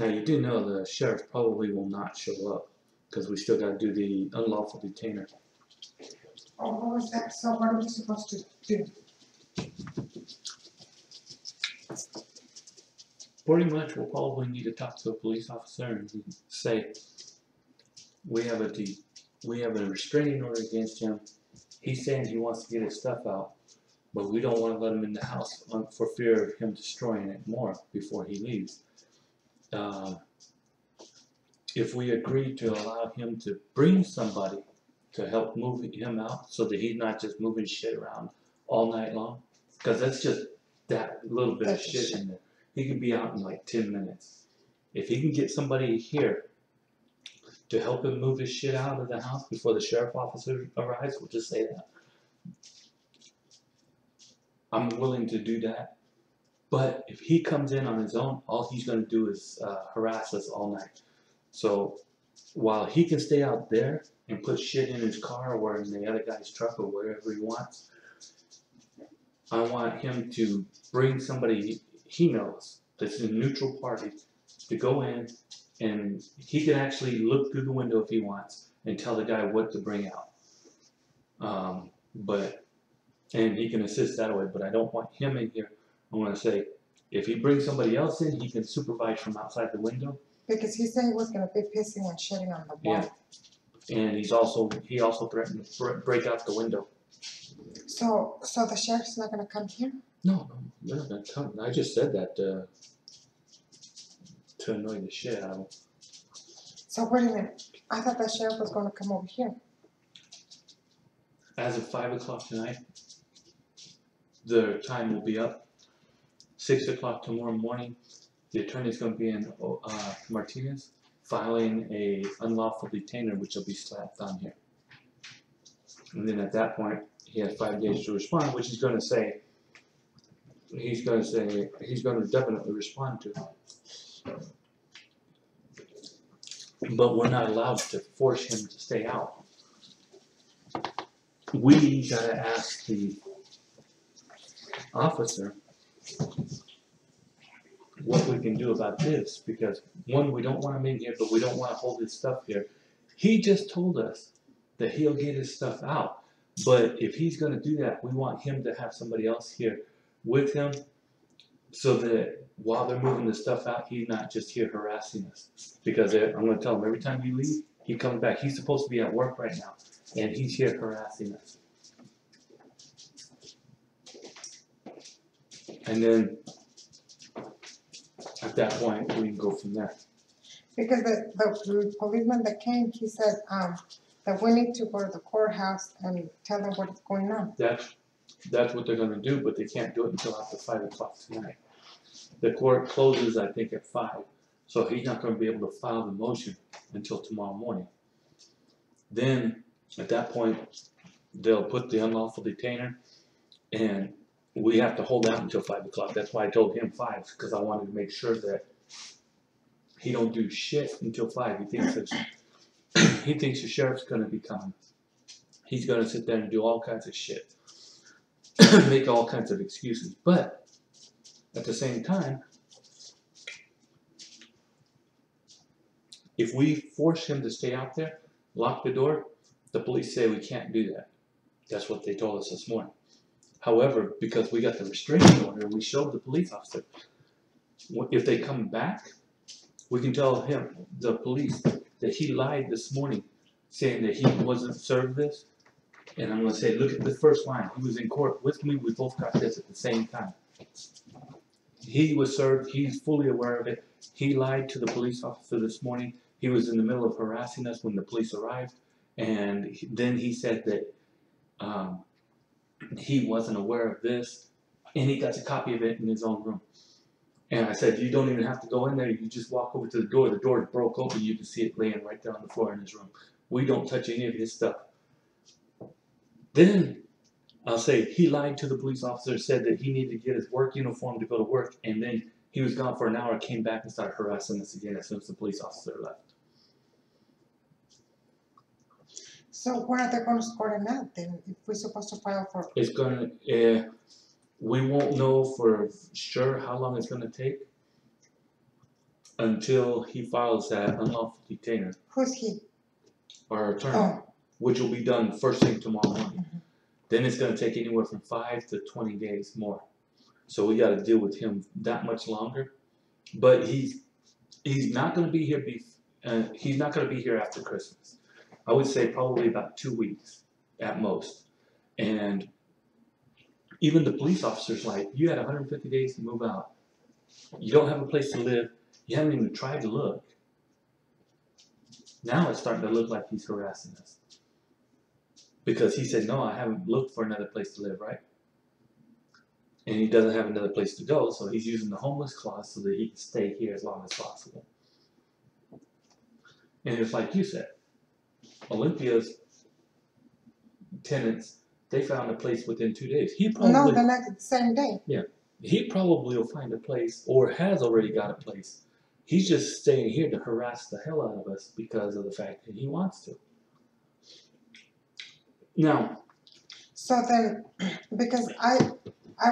Now, you do know the sheriff probably will not show up because we still got to do the unlawful detainer. Oh, what was that? So what are we supposed to do? Pretty much, we'll probably need to talk to a police officer and say, we have a restraining order against him. He's saying he wants to get his stuff out, but we don't want to let him in the house for fear of him destroying it more before he leaves. If we agree to allow him to bring somebody to help move him out so that he's not just moving shit around all night long, because that's just that little bit of shit in there. He could be out in like 10 minutes. If he can get somebody here to help him move his shit out of the house before the sheriff officer arrives, we'll just say that. I'm willing to do that. But if he comes in on his own, all he's going to do is harass us all night. So while he can stay out there and put shit in his car or in the other guy's truck or wherever he wants, I want him to bring somebody he knows that's a neutral party to go in, and he can actually look through the window if he wants and tell the guy what to bring out. And he can assist that way, but I don't want him in here. I want to say, if he brings somebody else in, he can supervise from outside the window. Because he said he was going to be pissing and shitting on the wall. Yeah. And he also threatened to break out the window. So the sheriff's not going to come here? No, they're not going to come. I just said that to annoy the shit out of him. So wait a minute. I thought the sheriff was going to come over here. As of 5 o'clock tonight, the time will be up. 6 o'clock tomorrow morning, the attorney's going to be in Martinez filing a unlawful detainer, which will be slapped on here. And then at that point, he has 5 days to respond, which he's going to definitely respond to. But we're not allowed to force him to stay out. We gotta ask the officer what we can do about this, because one, we don't want him in here, but we don't want to hold his stuff here. He just told us that he'll get his stuff out, but if he's going to do that, we want him to have somebody else here with him so that while they're moving the stuff out, he's not just here harassing us. Because I'm going to tell him every time you leave, he comes back. He's supposed to be at work right now, and he's here harassing us. And then at that point, we can go from there. Because the policeman that came, he said that we need to go to the courthouse and tell them what is going on. That's what they're going to do, but they can't do it until after 5 o'clock tonight. The court closes, I think, at 5, so he's not going to be able to file the motion until tomorrow morning. Then, at that point, they'll put the unlawful detainer, and we have to hold out until 5 o'clock. That's why I told him 5, because I wanted to make sure that he don't do shit until 5. He thinks the sheriff's going to be coming. He's going to sit there and do all kinds of shit, make all kinds of excuses. But at the same time, if we force him to stay out there, lock the door, the police say we can't do that. That's what they told us this morning. However, because we got the restraining order, we showed the police officer. If they come back, we can tell him, the police, that he lied this morning, saying that he wasn't served this. And I'm going to say, look at the first line. He was in court with me. We both got this at the same time. He was served. He's fully aware of it. He lied to the police officer this morning. He was in the middle of harassing us when the police arrived. And then he said that he wasn't aware of this. And he got a copy of it in his own room. And I said, you don't even have to go in there. You just walk over to the door. The door broke open. You can see it laying right there on the floor in his room. We don't touch any of his stuff. Then I'll say he lied to the police officer, said that he needed to get his work uniform to go to work, and then he was gone for an hour, came back and started harassing us again as soon as the police officer left. So where are they going to score him out then? If we're supposed to file for... It's going to, we won't know for sure how long it's going to take. until he files that unlawful detainer, Who's he? our attorney, Oh, which will be done first thing tomorrow morning. Mhm. Then it's gonna take anywhere from 5 to 20 days more. So we gotta deal with him that much longer. But he's not gonna be here he's not gonna be here after Christmas. I would say probably about 2 weeks at most. And even the police officer's like, you had 150 days to move out. You don't have a place to live. You haven't even tried to look. Now it's starting to look like he's harassing us. Because he said, no, I haven't looked for another place to live, right? And he doesn't have another place to go, so he's using the homeless clause so that he can stay here as long as possible. And it's like you said, Olympia's tenants, they found a place within 2 days. no, the next same day. He probably will find a place or has already got a place. He's just staying here to harass the hell out of us because of the fact that he wants to. Now, So then, because I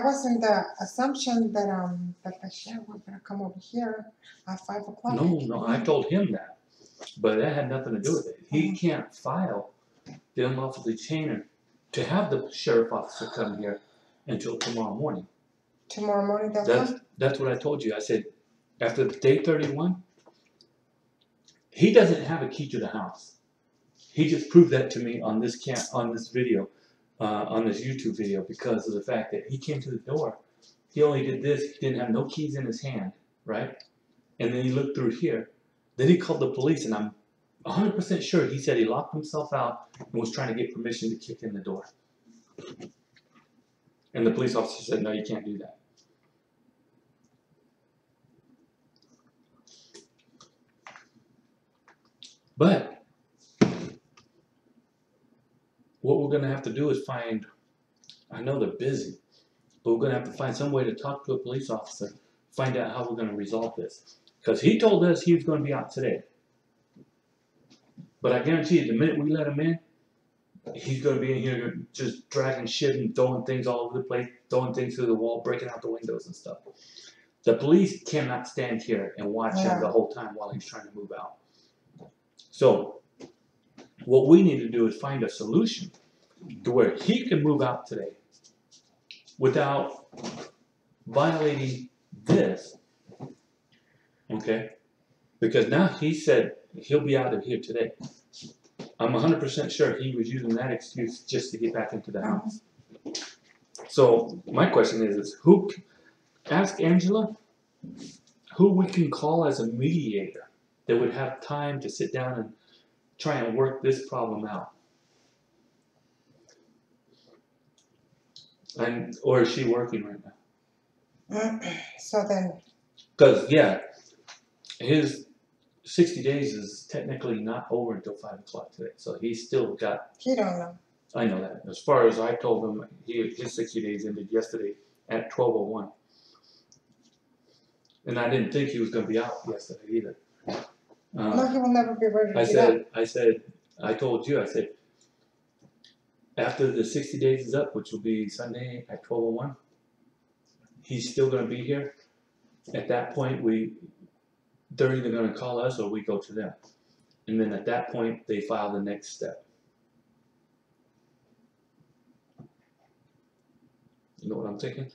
was in the assumption that the sheriff was gonna come over here at 5 o'clock. no, I told him that. But that had nothing to do with it. He can't file the unlawful detainer to have the sheriff officer come here until tomorrow morning. Tomorrow morning they'll come? That's what I told you. I said, after day 31, he doesn't have a key to the house. He just proved that to me on this video, on this YouTube video, because of the fact that he came to the door. He only did this. He didn't have no keys in his hand, right? And then he looked through here. Then he called the police, and I'm 100% sure he said he locked himself out and was trying to get permission to kick in the door. And the police officer said, no, you can't do that. But what we're going to have to do is find, I know they're busy, but we're going to have to find some way to talk to a police officer, find out how we're going to resolve this. Because he told us he was going to be out today. But I guarantee you, the minute we let him in, he's going to be in here just dragging shit and throwing things all over the place, throwing things through the wall, breaking out the windows and stuff. The police cannot stand here and watch him the whole time while he's trying to move out. So what we need to do is find a solution to where he can move out today without violating this. Okay? Because now he said he'll be out of here today. I'm 100% sure he was using that excuse just to get back into the house. So my question is ask Angela who we can call as a mediator that would have time to sit down and try and work this problem out. Or is she working right now? So then. Because, yeah, his 60 days is technically not over until 5 o'clock today. So he's still got. He don't know. I know that. As far as I told him, his 60 days ended yesterday at 12:01. And I didn't think he was going to be out yesterday either. No, he will never be ready to get out. I told you, after the 60 days is up, which will be Sunday at 12:01, he's still going to be here. At that point, they're either going to call us or we go to them. And then at that point, they file the next step. You know what I'm thinking?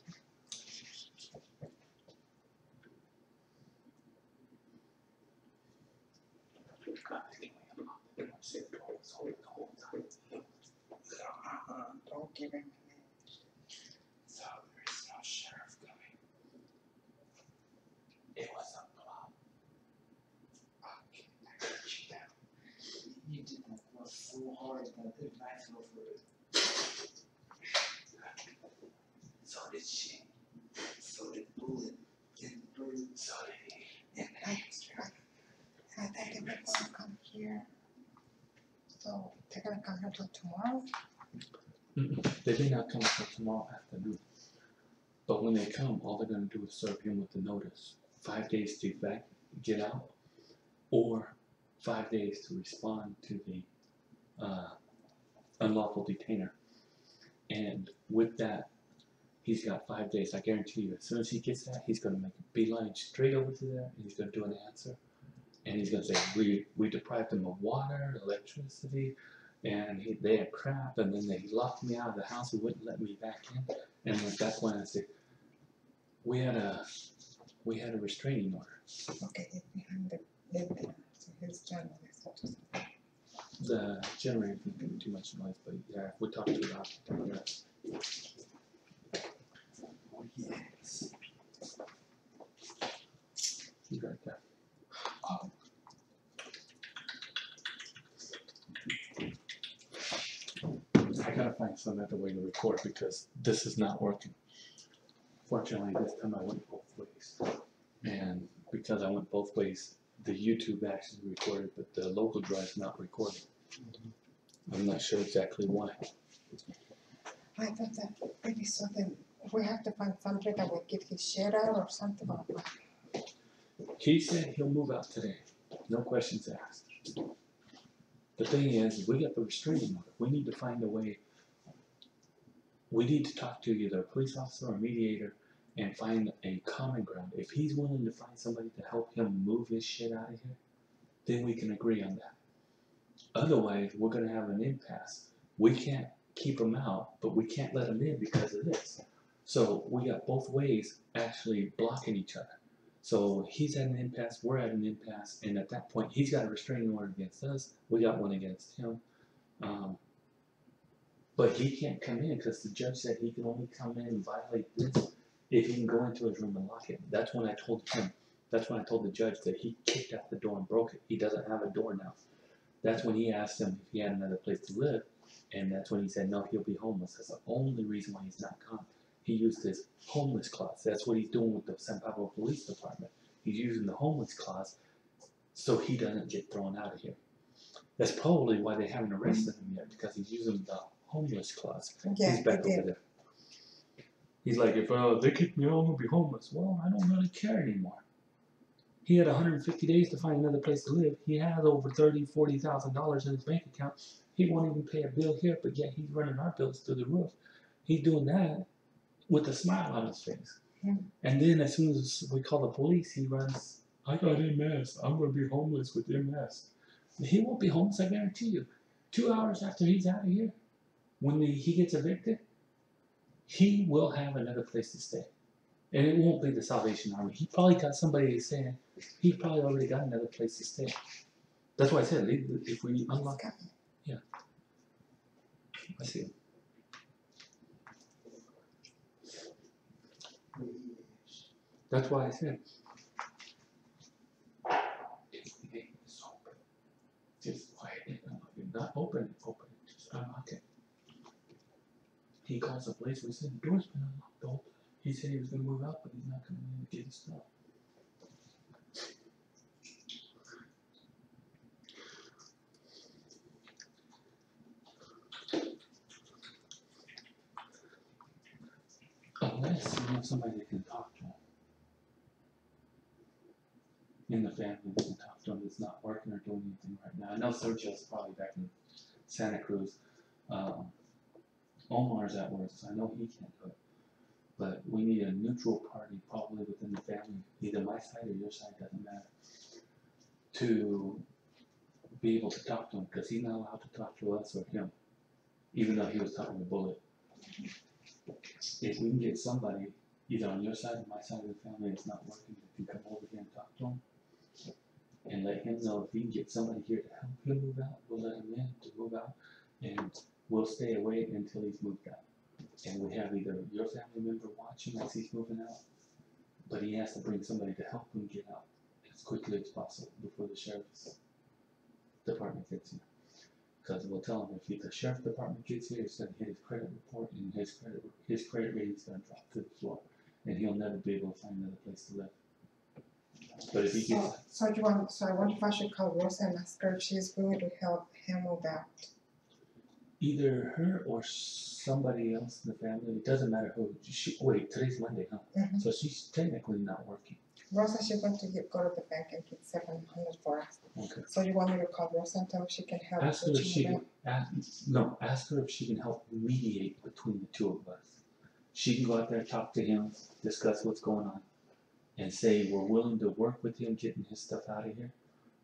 Don't give him. So there is no sheriff coming. It was a plot. Okay, I got you down. You didn't work so hard that the knife over it. So did she. So did Bullet. And Bird. So did he. And I think they're gonna come here. So they're gonna come here till tomorrow? They may not come until tomorrow afternoon. But when they come, all they're going to do is serve him with the notice. 5 days to get out, or 5 days to respond to the unlawful detainer. And with that, He's got 5 days. I guarantee you, as soon as he gets that, he's gonna make a beeline straight over to there, and he's gonna do an answer. And he's gonna say, we deprived them of water, electricity, and they had crap, and then they locked me out of the house and wouldn't let me back in. And that's when I said, we had a restraining order. Okay, it's behind the so his channel is such a. The generator is making too much noise, but yeah, if we talk too loud, Oh, yes. he's right there. Oh, I gotta find some other way to record because this is not working. Fortunately, this time I went both ways. And because I went both ways, the YouTube actually recorded, but the local drive's not recording. I'm not sure exactly why. I thought that maybe something, we have to find somebody that will give his shit out or something like that. He said he'll move out today, no questions asked. The thing is, we got the restraining order. We need to find a way. We need to talk to either a police officer or a mediator and find a common ground. If he's willing to find somebody to help him move his shit out of here, then we can agree on that. Otherwise, we're gonna have an impasse. We can't keep him out, but we can't let him in because of this. So we got both ways actually blocking each other. So he's at an impasse, we're at an impasse, and at that point, he's got a restraining order against us, we got one against him. But he can't come in because the judge said he can only come in and violate this if he can go into his room and lock it. That's when I told the judge that he kicked out the door and broke it. He doesn't have a door now. That's when he asked him if he had another place to live, and that's when he said no, he'll be homeless. That's the only reason why he's not gone. He used his homeless clause. That's what he's doing with the San Pablo Police Department. He's using the homeless clause so he doesn't get thrown out of here. That's probably why they haven't arrested him yet, because he's using the homeless clause. Yeah, He's back he over did. there. He's like, if they kick me out, I'm gonna be homeless. Well, I don't really care anymore. He had 150 days to find another place to live. He has over $30,000-$40,000 in his bank account. He won't even pay a bill here, but yet he's running our bills through the roof. He's doing that with a smile on his face. And then as soon as we call the police, he runs, I got MS. I'm gonna be homeless with MS. He won't be homeless, I guarantee you. 2 hours after he's out of here, when he gets evicted, he will have another place to stay. And it won't be the Salvation Army. He probably got somebody saying, he probably already got another place to stay. That's why I said, if we unlock, yeah. I see him. That's why I said, if the gate is open, just quietly unlock it. Not open it, just unlock it. He calls the police, we said, the door's been unlocked the whole time. He said he was gonna move out, but he's not coming in to get his stuff. Unless you have somebody that can talk to him. In the family that can talk to him that's not working or doing anything right now. I know Sergio's probably back in Santa Cruz. Omar's at work, so I know he can't do it. But we need a neutral party, probably within the family, either my side or your side, doesn't matter, to be able to talk to him, because he's not allowed to talk to us or him, even though he was talking to Bullet. If we can get somebody, either on your side or my side of the family that's not working, that can come over here and talk to him, and let him know if he can get somebody here to help him move out, we'll let him in to move out, and we'll stay away until he's moved out. And we have either your family member watch him as he's moving out, but he has to bring somebody to help him get out as quickly as possible before the sheriff's department gets here. Because we'll tell him if the sheriff's department gets here, it's going to hit his credit report, and his credit rating is going to drop to the floor, and he'll never be able to find another place to live. But if he gets So I wonder if I should call Rosa and ask her if she's willing to help him move out. either her or somebody else in the family, it doesn't matter who. Wait, today's Monday, huh? Mhm. So she's technically not working. Rosa, she's going to go to the bank and get 700 for us. Okay. So you want me to call Rosa and tell her she can help? Ask her with if she you can. Ask her if she can help mediate between the two of us. she can go out there, talk to him, discuss what's going on, and say, we're willing to work with him getting his stuff out of here,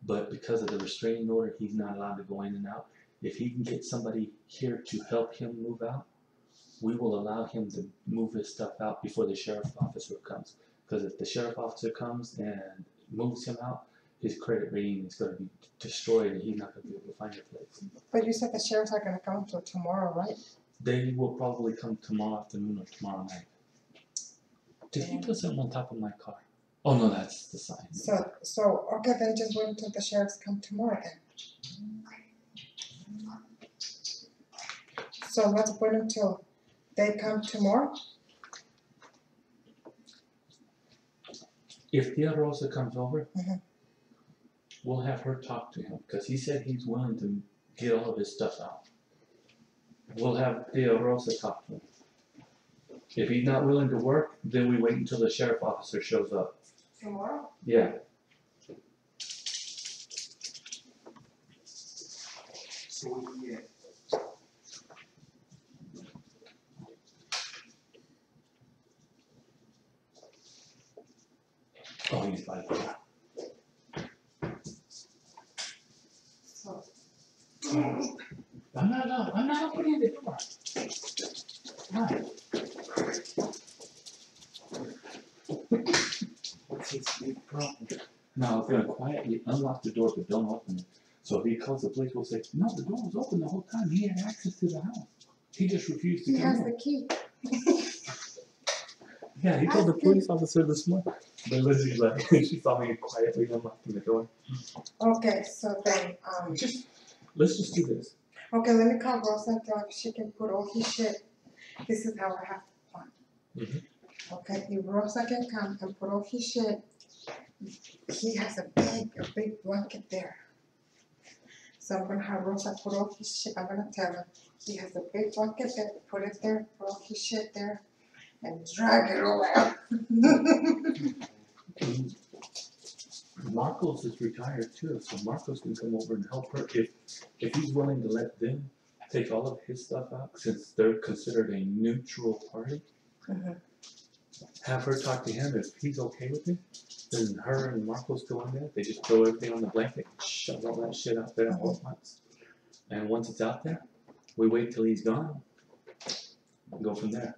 but because of the restraining order, he's not allowed to go in and out. If he can get somebody here to help him move out, we will allow him to move his stuff out before the sheriff officer comes. Because if the sheriff officer comes and moves him out, his credit rating is gonna be destroyed and he's not gonna be able to find a place. But you said the sheriff's not gonna come until tomorrow, right? They will probably come tomorrow afternoon or tomorrow night. Did he put something on top of my car? Oh no, that's the sign. So, okay, then just wait until the sheriffs come tomorrow then. So let's wait until they come tomorrow? If Tia Rosa comes over, Mhm. we'll have her talk to him, because he said he's willing to get all of his stuff out. We'll have Tia Rosa talk to him. If he's not willing to work, then we wait until the sheriff officer shows up. Tomorrow? Yeah, So what do you get? oh, he's by the door. So, I'm not opening the door. Right. What's his big problem? Now, I'm gonna quietly unlock the door, but don't open it. So if he calls the police, we'll say, no, the door was open the whole time, he had access to the house. He just refused to he come has in. the key. Yeah, he told the police officer this morning. But Lizzie's like, she saw me quietly unlocking the door. Okay, so then, Let's just do this. okay, let me call Rosa and tell her if she can put all his shit. This is how I have to plan. Mhm. Okay, if Rosa can come and put all his shit, he has a big blanket there. So I'm gonna have Rosa put all his shit, I'm gonna tell her, he has a big blanket there, put it there, put all his shit there, and drag it all out. Marcos is retired too, so Marcos can come over and help her if he's willing to let them take all of his stuff out, since they're considered a neutral party. Mhm. Have her talk to him. If he's okay with it, then her and Marcos go in there. They just throw everything on the blanket, shove all that shit out there all at once. And once it's out there, we wait till he's gone and go from there.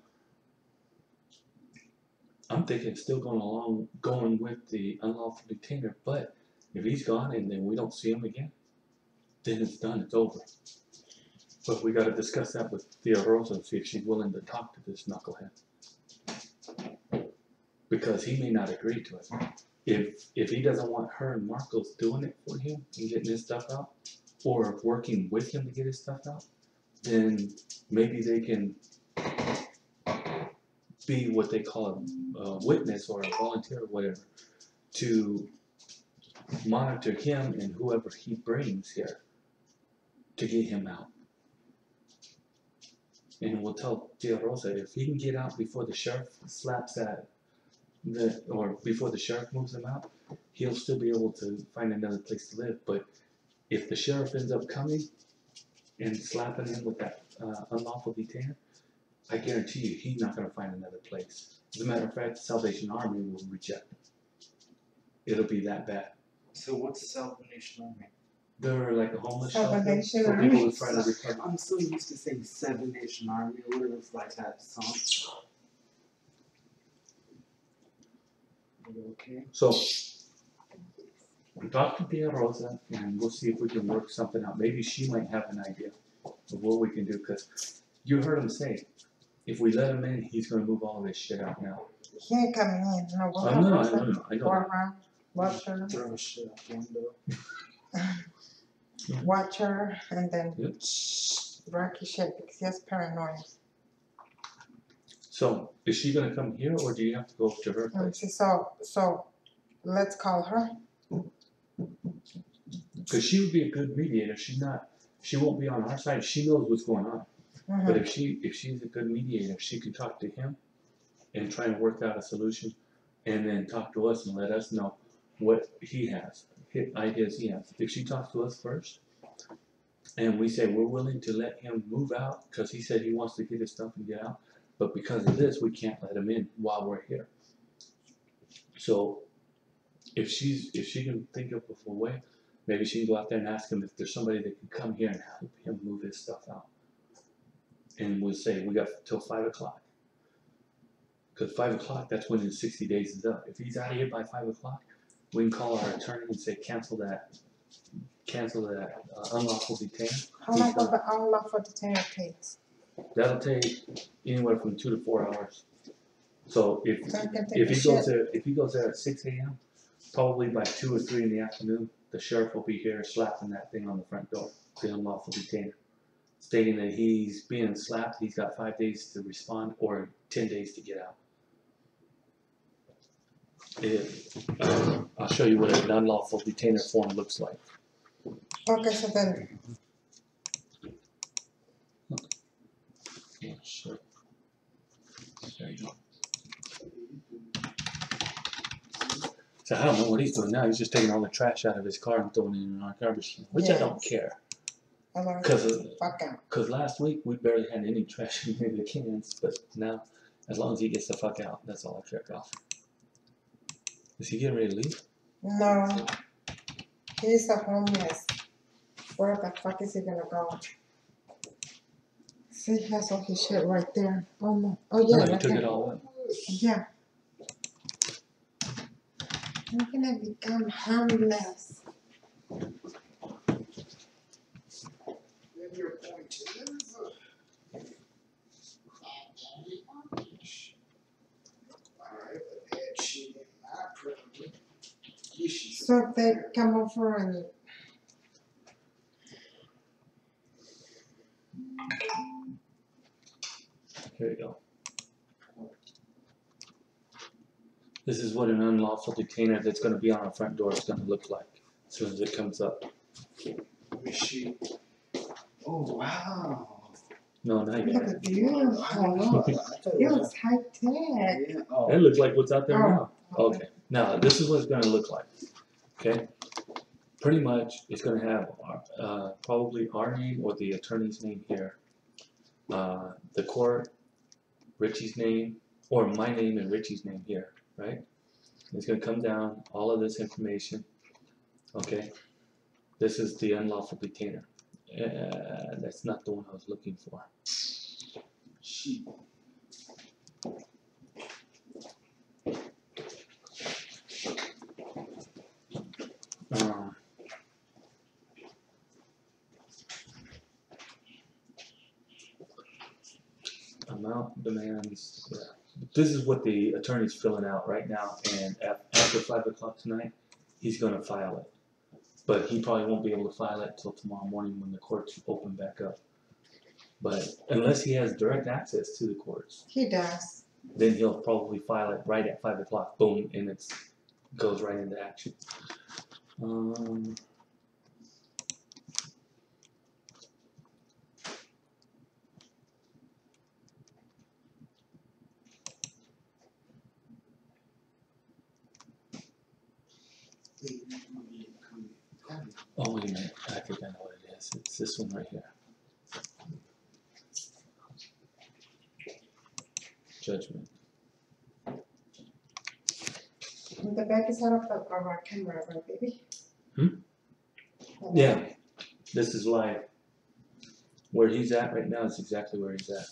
I'm thinking still going with the unlawful detainer, but if he's gone and then we don't see him again, then it's done, it's over. But we gotta discuss that with Tia Rosa and see if she's willing to talk to this knucklehead. Because he may not agree to it. If he doesn't want her and Marcos doing it for him and getting his stuff out, or working with him to get his stuff out, then maybe they can be what they call a witness or a volunteer or whatever, to monitor him and whoever he brings here to get him out. And we'll tell Tia Rosa, if he can get out before the sheriff slaps that, or before the sheriff moves him out, he'll still be able to find another place to live. But if the sheriff ends up coming and slapping him with that unlawful detainer, I guarantee you he's not going to find another place. As a matter of fact, the Salvation Army will reject him. It'll be that bad. So what's the Salvation Army? They're like a homeless shelter Salvation for Army. people who try to recover. I'm so used to saying Seven Nation Army or whatever, it's like that song. Are you okay? So, talk to Tia Rosa and we'll see if we can work something out. Maybe she might have an idea of what we can do, because you heard him say, if we let him in, he's gonna move all of his shit out now. He ain't coming in, no, we'll I have know, I Rosa know, I go know. around, watch her, Throw shit out the window. watch her, and then Yep. drag his shit, because he has paranoia. So, is she gonna come here or do you have to go to her Let me place? see, so, let's call her. Because she would be a good mediator. She won't be on our side. She knows what's going on. But if she's a good mediator, she can talk to him and try and work out a solution, and then talk to us and let us know what he has, ideas he has. If she talks to us first, and we say we're willing to let him move out because he said he wants to get his stuff and get out, But because of this, we can't let him in while we're here. So if she can think of a way, maybe she can go out there and ask him if there's somebody that can come here and help him move his stuff out. And we'll say we got till 5 o'clock. Because 5 o'clock, that's when his 60 days is up. If he's out of here by 5 o'clock, we can call our attorney and say cancel that unlawful detainer. How long will the unlawful detainer takes? That'll take anywhere from 2 to 4 hours. So if So I can take if a he shit. goes there at 6 a.m., probably by 2 or 3 in the afternoon, the sheriff will be here slapping that thing on the front door, the unlawful detainer, stating that he's being slapped. He's got 5 days to respond or 10 days to get out. I'll show you what an unlawful detainer form looks like. Okay, so then, Yeah, sure. There you go. So I don't know what he's doing now. He's just taking all the trash out of his car and throwing it in our garbage can, which I don't care. I'm gonna Because fuck out. last week we barely had any trash in the cans, but now, as long as he gets the fuck out, that's all I care about. Is he getting ready to leave? No, he's a homeless. Where the fuck is he gonna go? See, he has all his shit right there. Oh no, oh yeah, No, he right took there. it all up. Yeah. I'm gonna become homeless. Then your point is, alright, but had she in my presence, you should. So if they come over and Here you go. This is what an unlawful detainer that's going to be on our front door is going to look like as soon as it comes up. Was she? Oh wow. No, not look yet. at beautiful. It looks high tech. Yeah. Oh. That looks like what's out there now. Oh, Okay. Now, this is what it's going to look like. Okay? Pretty much, it's going to have probably our name or the attorney's name here. The court, Richie's name, or my name and Richie's name here, right? It's going to come down, all of this information. Okay? This is the unlawful detainer. That's not the one I was looking for. She. Amount demands, yeah. This is what the attorney's filling out right now, and after 5 o'clock tonight, he's gonna file it. But he probably won't be able to file it till tomorrow morning when the courts open back up. But unless he has direct access to the courts, He does. then he'll probably file it right at 5 o'clock, boom, and it goes right into action. Oh, wait a minute, I think I know what it is. It's this one right here. Judgment. The back is out of our camera, right, baby? Yeah, this is live. Where he's at right now is exactly where he's at.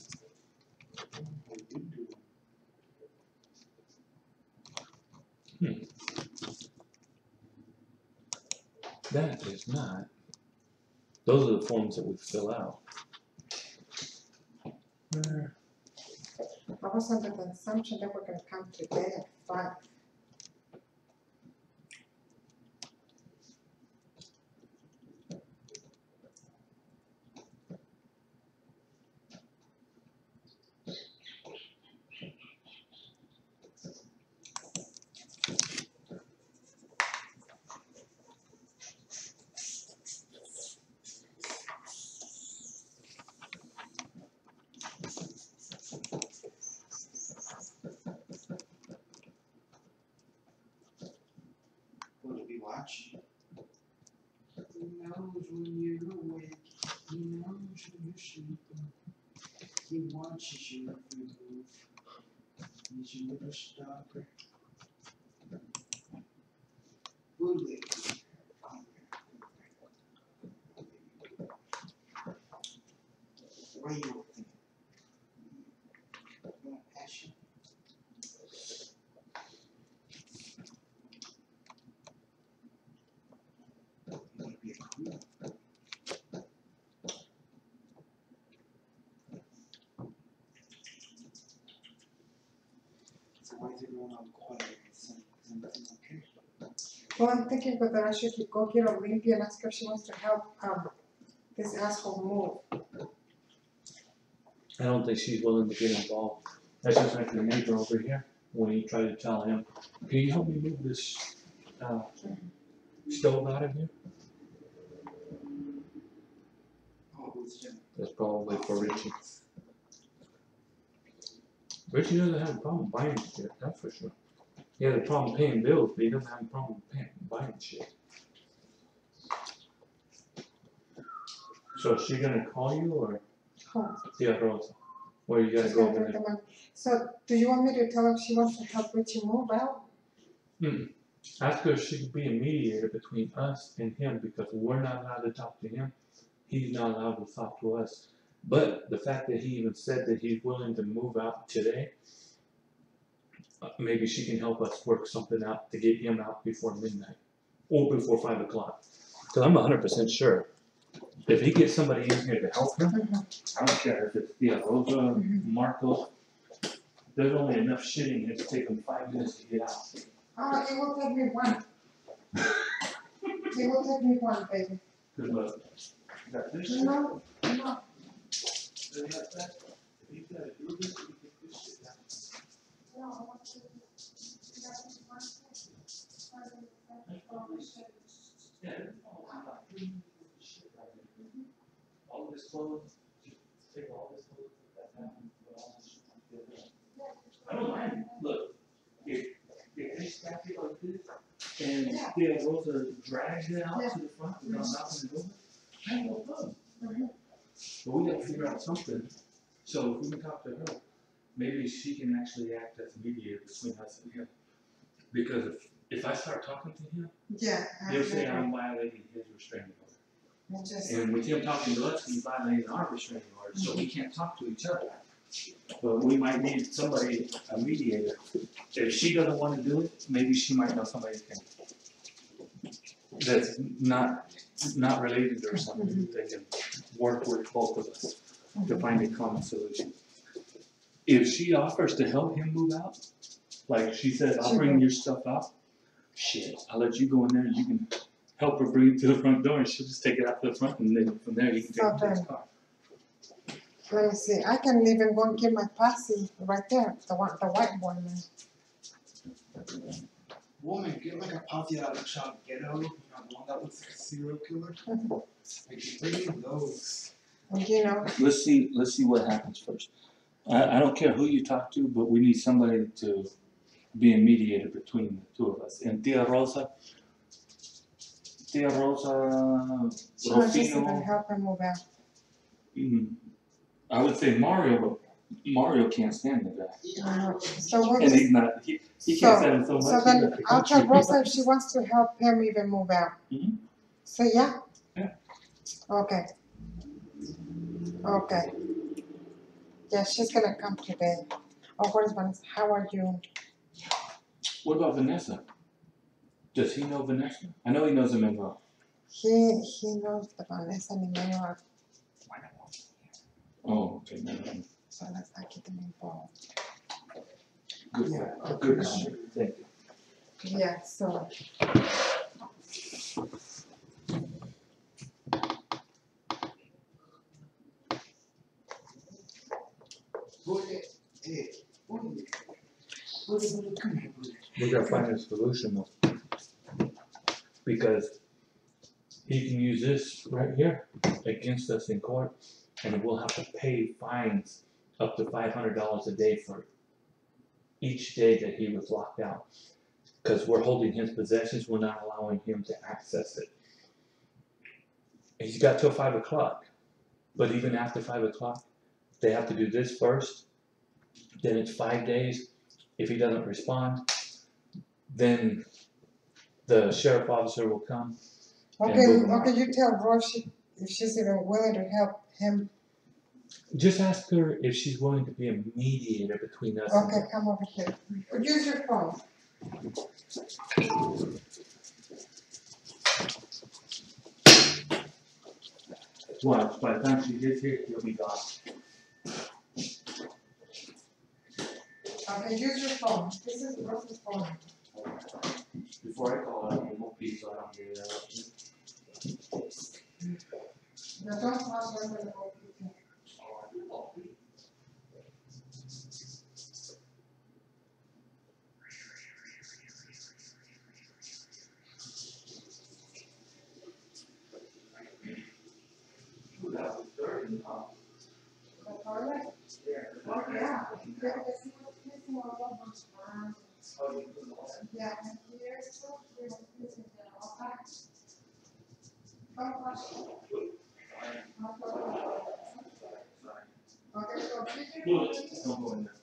That is not. Those are the forms that we fill out. Where? I was under the assumption that we're gonna come today at 5. What do we watch? He knows when you're awake. He knows when you're sleeping. he wants you to move. He's your little stalker. Bully. Where you open? No passion. Maybe a cool. So why is everyone on quiet? Is everything okay? Well, I'm thinking whether I should go get Olympia and ask her if she wants to help this asshole move. I don't think she's willing to get involved. That's just like the neighbor over here, when he tried to tell him, can you help me move this, stove out of here? Oh, who's Jim? That's probably for Richie. Richie doesn't have a problem buying shit, that's for sure. He has a problem paying bills, but he doesn't have a problem buying shit. So is she gonna call you or Oh, Tia Rosa? Or you gotta she's go gonna over bring there? the money. So, do you want me to tell her if she wants to help Richie move out? Ask her if she could be a mediator between us and him, because we're not allowed to talk to him. He's not allowed to talk to us. But the fact that he even said that he's willing to move out today, maybe she can help us work something out to get him out before midnight or before 5 o'clock. Because I'm 100% sure if he gets somebody in here to help him, I don't care if it's Tia Rosa, Marco, there's only enough shitting here to take him 5 minutes to get out. Oh, it will take me one. It will take me one, baby. Good luck. Got this shit? No. Then like that, if you gotta do this, you get this shit down. No, I want to. Yeah, it's all about shit right here. All this clothes, just take all this clothes, put that down, and put all this shit together. I don't mind, look, if they stack it like this, and Tia Rosa drags it out to the front without knocking it over, I ain't no problem. But we gotta figure out something, so if we can talk to her, maybe she can actually act as a mediator between us and him. Because if I start talking to him, Yeah. he'll say I'm violating his restraining order. Just, And with him talking to us, he's violating our restraining order, so we can't talk to each other. But we might need somebody, a mediator. If she doesn't wanna do it, maybe she might know somebody that's not related or something, they can work with both of us to find a common solution. If she offers to help him move out, like she said, I'll bring your stuff out, shit, I'll let you go in there and you can help her bring it to the front door and she'll just take it out to the front and then from there you can take it to his car. let me see. I can even go and get my posse right there. The white one. Woman, get like a posse out of Child Ghetto, you know, the one that looks like a serial killer. Like, bring in those. You know. Let's see what happens first. I don't care who you talk to, but we need somebody to be a mediator between the two of us. And Tia Rosa, She wants us to Rufino, help her move out. I would say Mario, but Mario can't stand the guy. So what And is, he's not, he can't stand him so much. so he then left the I'll tell country. Rosa if she wants to help him even move out. Mhm. So yeah? Yeah. Okay. Okay. Yeah, she's gonna come today. Oh, what is Vanessa? How are you? What about Vanessa? Does he know Vanessa? I know he knows Emmanuel. He knows the Vanessa and Emmanuel, Oh, okay, never mind. so let's not get them involved. Good, Yeah, good okay, comment. Thank you. Yeah, so. Bully, hey, bully. Bully, come here, bully. We gotta find a solution though. Because he can use this right here against us in court, and we'll have to pay fines up to $500 a day for each day that he was locked out. Because we're holding his possessions, we're not allowing him to access it. He's got till 5 o'clock, but even after 5 o'clock, they have to do this first, then it's 5 days. If he doesn't respond, then the sheriff officer will come. Okay, move him out. okay, you tell Rose if she's even willing to help him. Just ask her if she's willing to be a mediator between us and Okay, come over here. Use your phone. Watch, by the time she gets here, he'll be gone. Okay, use your phone. This is Rose's phone. Before I call her, I'm gonna pee so I don't get interrupted. No, don't touch her with the whole thing. That was dirty, huh? The toilet? Oh, yeah. Yeah, because he was pissing all over his arms. Oh, you put it all in? Yeah, and here's so he was pissing there all back. Don't wash it. Not the toilet. Okay, so keep your phone. Don't go in there.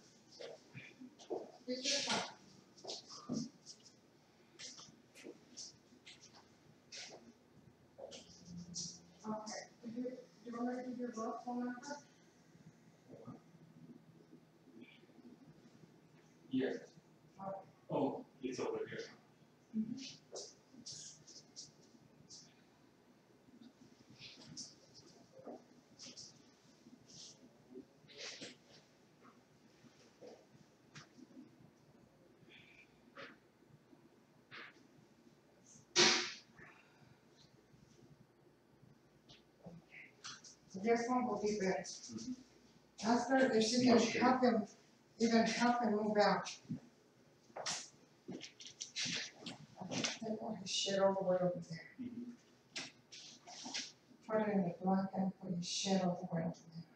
Keep your phone. Okay, do you want me to give your work phone number? Yes. Oh, it's over here. This one will be better. Ask her if she can help him, even help him move out. Take all his shit all the way over there. Put it in the blanket and put his shit all the way over there.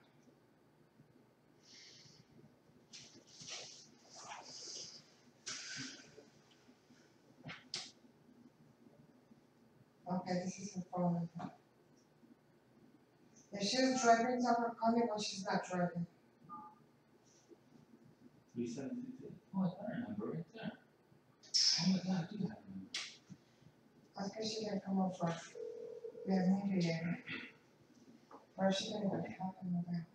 Okay, this is her phone number. If she's driving, tell her call me when she's not driving. 372. Oh, I got her number right there. Oh my God, I do have her number. Ask her she can come over. We have mediator. Or she can even help him move out.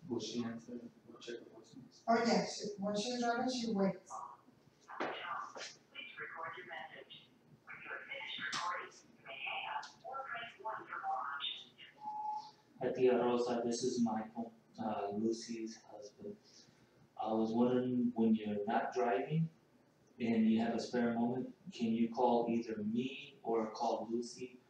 Will she answer? We'll check the voicemails. Oh, yeah, when she's driving, she waits. Please record your message. When you have finished recording, you may hang up or press 1 for more options. Hi, Tia Rosa, this is Michael, Lucy's husband. I was wondering, when you're not driving and you have a spare moment, can you call either me or call Lucy?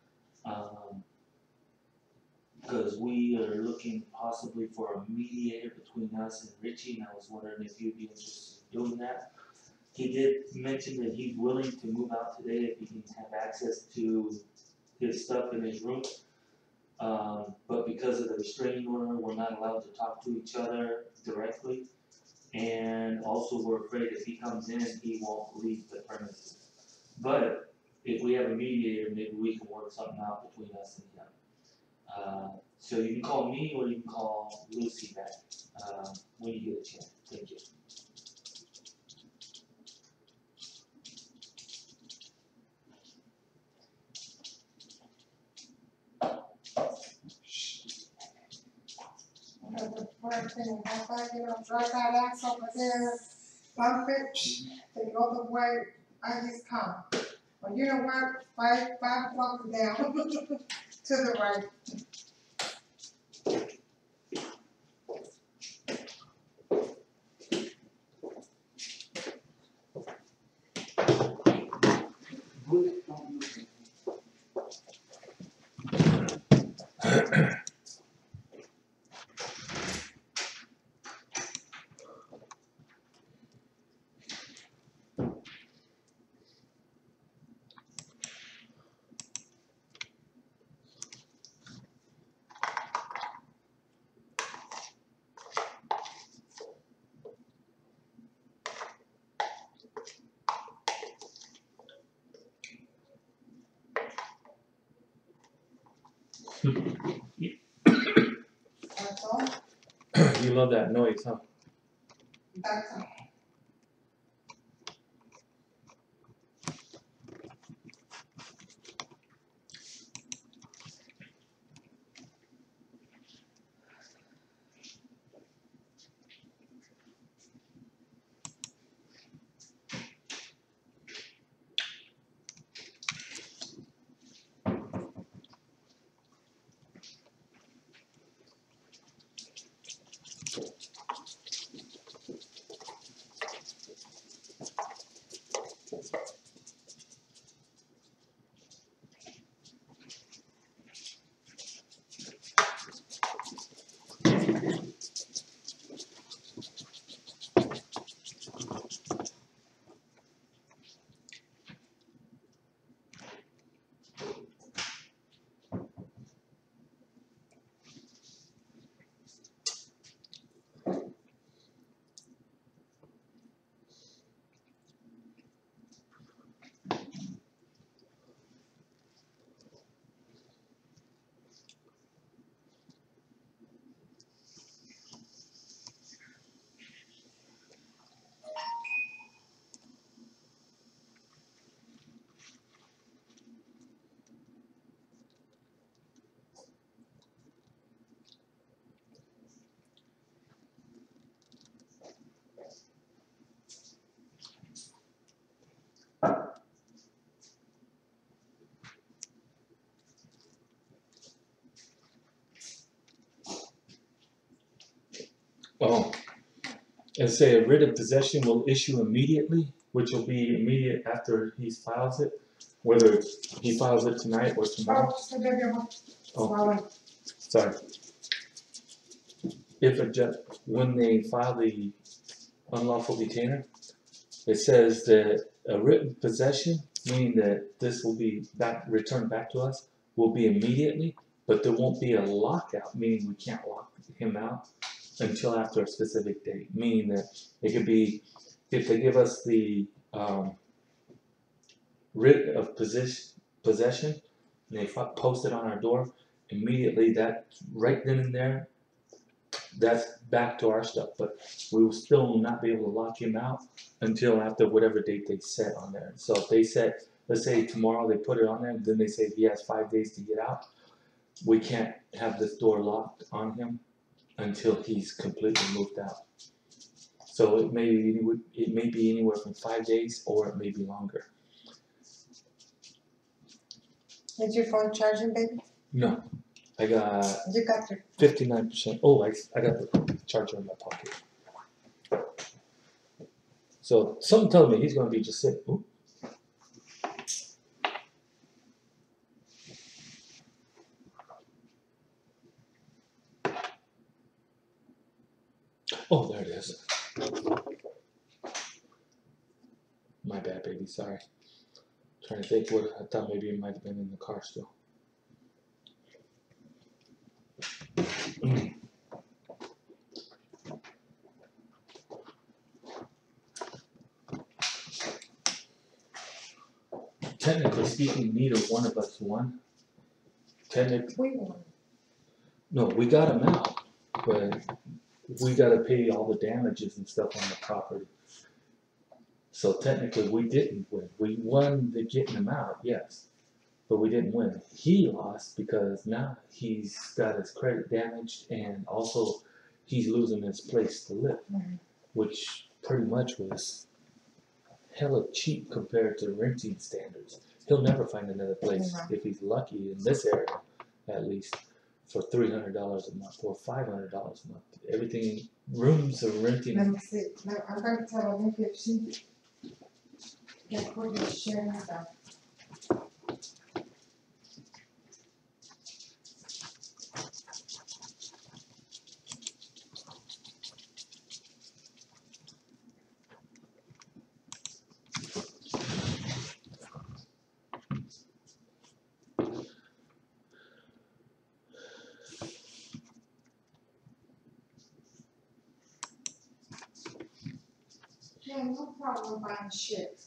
Because we are looking possibly for a mediator between us and Richie, and I was wondering if you'd be interested in doing that. He did mention that he's willing to move out today if he can have access to his stuff in his room. But because of the restraining order, we're not allowed to talk to each other directly. And also we're afraid if he comes in, he won't leave the premises. But if we have a mediator, maybe we can work something out between us and him. So you can call me or you can call Lucy back, when you get a chance. Thank you. The first thing, that back, drive that ass over there, bump it, take all the way by his car. But you know what, five blocks down, to the right. That's all, You love that noise, huh? that's all. Oh, and say a writ of possession will issue immediately, which will be immediate after he files it, whether he files it tonight or tomorrow. Oh, so baby, Oh. well, Sorry. If when they file the unlawful detainer, it says that a written possession, meaning that this will be returned back to us, will be immediately, but there won't be a lockout, meaning we can't lock him out until after a specific date, meaning that it could be, if they give us the writ of possession, and they post it on our door, immediately that, right then and there, that's back to our stuff, but we will still not be able to lock him out until after whatever date they set on there. So if they set, let's say tomorrow they put it on there, then they say he has 5 days to get out, we can't have this door locked on him until he's completely moved out. So it may be anywhere from 5 days or it may be longer. is your phone charging, baby? No, I got You got your, 59%. Oh, I got the charger in my pocket. So something tells me he's going to be just sitting. Ooh. Oh, there it is. My bad, baby. Sorry. Trying to think what I thought maybe it might have been in the car still. Technically speaking, neither one of us won. we won. No, we got him out, but we got to pay all the damages and stuff on the property. So technically, we didn't win. We won the getting him out, yes, but we didn't win. He lost because now he's got his credit damaged, and also he's losing his place to live, which pretty much was hella cheap compared to renting standards. He'll never find another place if he's lucky in this area, at least, for $300 a month or $500 a month. Everything, rooms are renting. Let me see, now I'm gonna tell him if she can put his share down. Yeah, no problem buying shit.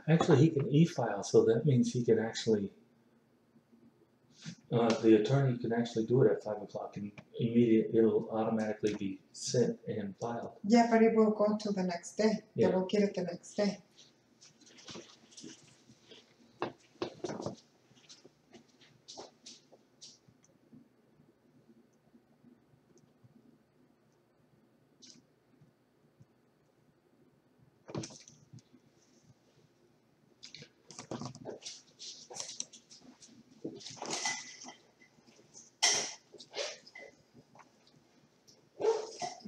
Actually, he can e-file, so that means he can actually, the attorney can actually do it at 5 o'clock and it'll automatically be sent and filed. Yeah, but it will go to the next day. They Yeah. will get it the next day.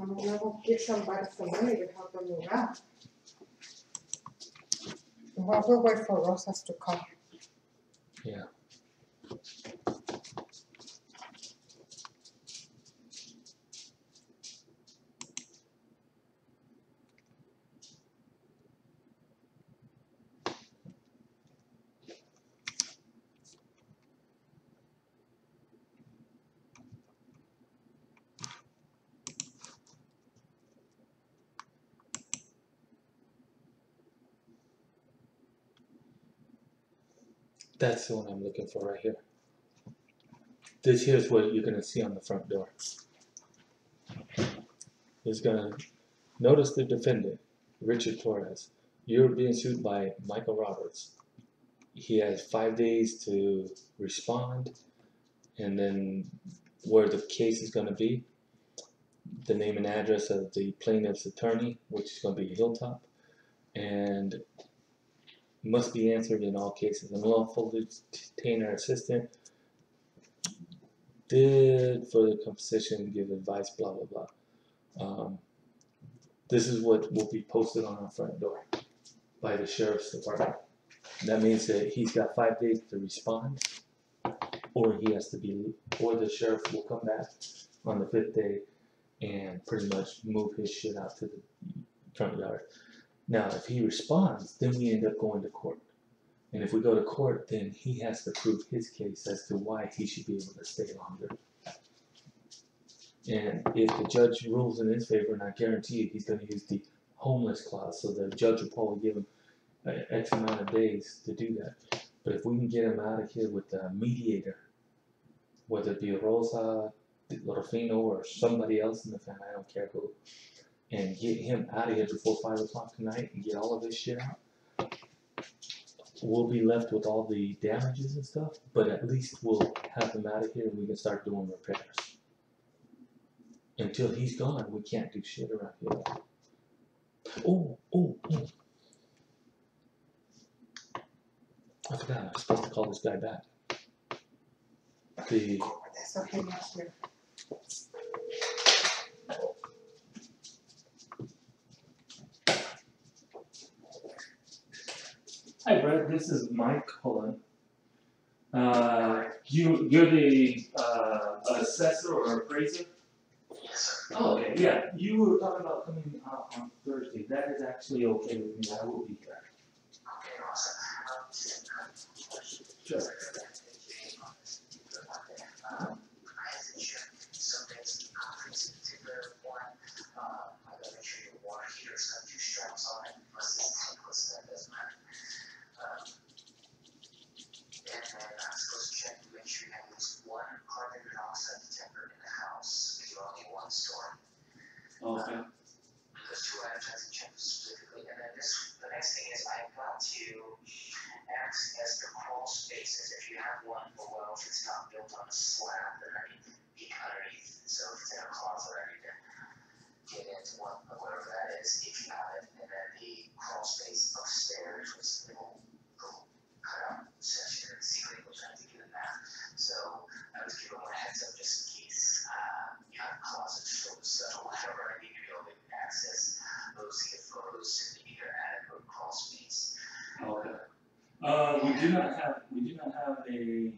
I'm gonna give somebody some money to help them move out. While we wait for Rosas to call. Yeah. That's the one I'm looking for right here. This here's what you're gonna see on the front door. It's gonna notice the defendant, Richard Torres. You're being sued by Michael Roberts. He has 5 days to respond, and then where the case is gonna be, the name and address of the plaintiff's attorney, which is gonna be Hilltop, and must be answered in all cases. Unlawful detainer assistant did further composition, give advice, blah blah blah. This is what will be posted on our front door by the sheriff's department. That means that he's got 5 days to respond, or he has to be, or the sheriff will come back on the 5th day and pretty much move his shit out to the front yard. Now, if he responds, then we end up going to court. And if we go to court, then he has to prove his case as to why he should be able to stay longer. And if the judge rules in his favor, and I guarantee you he's going to use the homeless clause, so the judge will probably give him X amount of days to do that. But if we can get him out of here with a mediator, whether it be Rosa, Rufino, or somebody else in the family, I don't care who, and get him out of here before 5 o'clock tonight and get all of this shit out, we'll be left with all the damages and stuff, but at least we'll have him out of here and we can start doing repairs. Until he's gone, we can't do shit around here. Oh. I forgot, I was supposed to call this guy back. That's okay, yes, sir. Hi Brett, this is Mike Cullen. You're the assessor or appraiser? Yes, sir. Oh, okay, yeah, you were talking about coming out on Thursday, that is actually okay with me, I will be there. Okay, awesome. Sure. I have to check some things, conference in particular, one, I gotta make sure your water heater's got 2 straps on it, unless it's tankless, that doesn't matter. And then I'm supposed to check to make sure you have at least 1 carbon monoxide detector in the house, because you're only 1 story. Okay. Those 2 items I have to check specifically, and then the next thing is I've got to access the crawl spaces. If you have one, well, if it's not built on a slab, then I need to peek underneath. So if it's in a closet, I need to get into one, whatever that is, if you have it. And then the crawl space upstairs was a little cutout section in the ceiling, which I have to get in that. So I was giving one a heads up just in case you have closets filled with stuff or whatever. I need to be able to access those to get photos in either attic or crawl space. Okay. We do not have a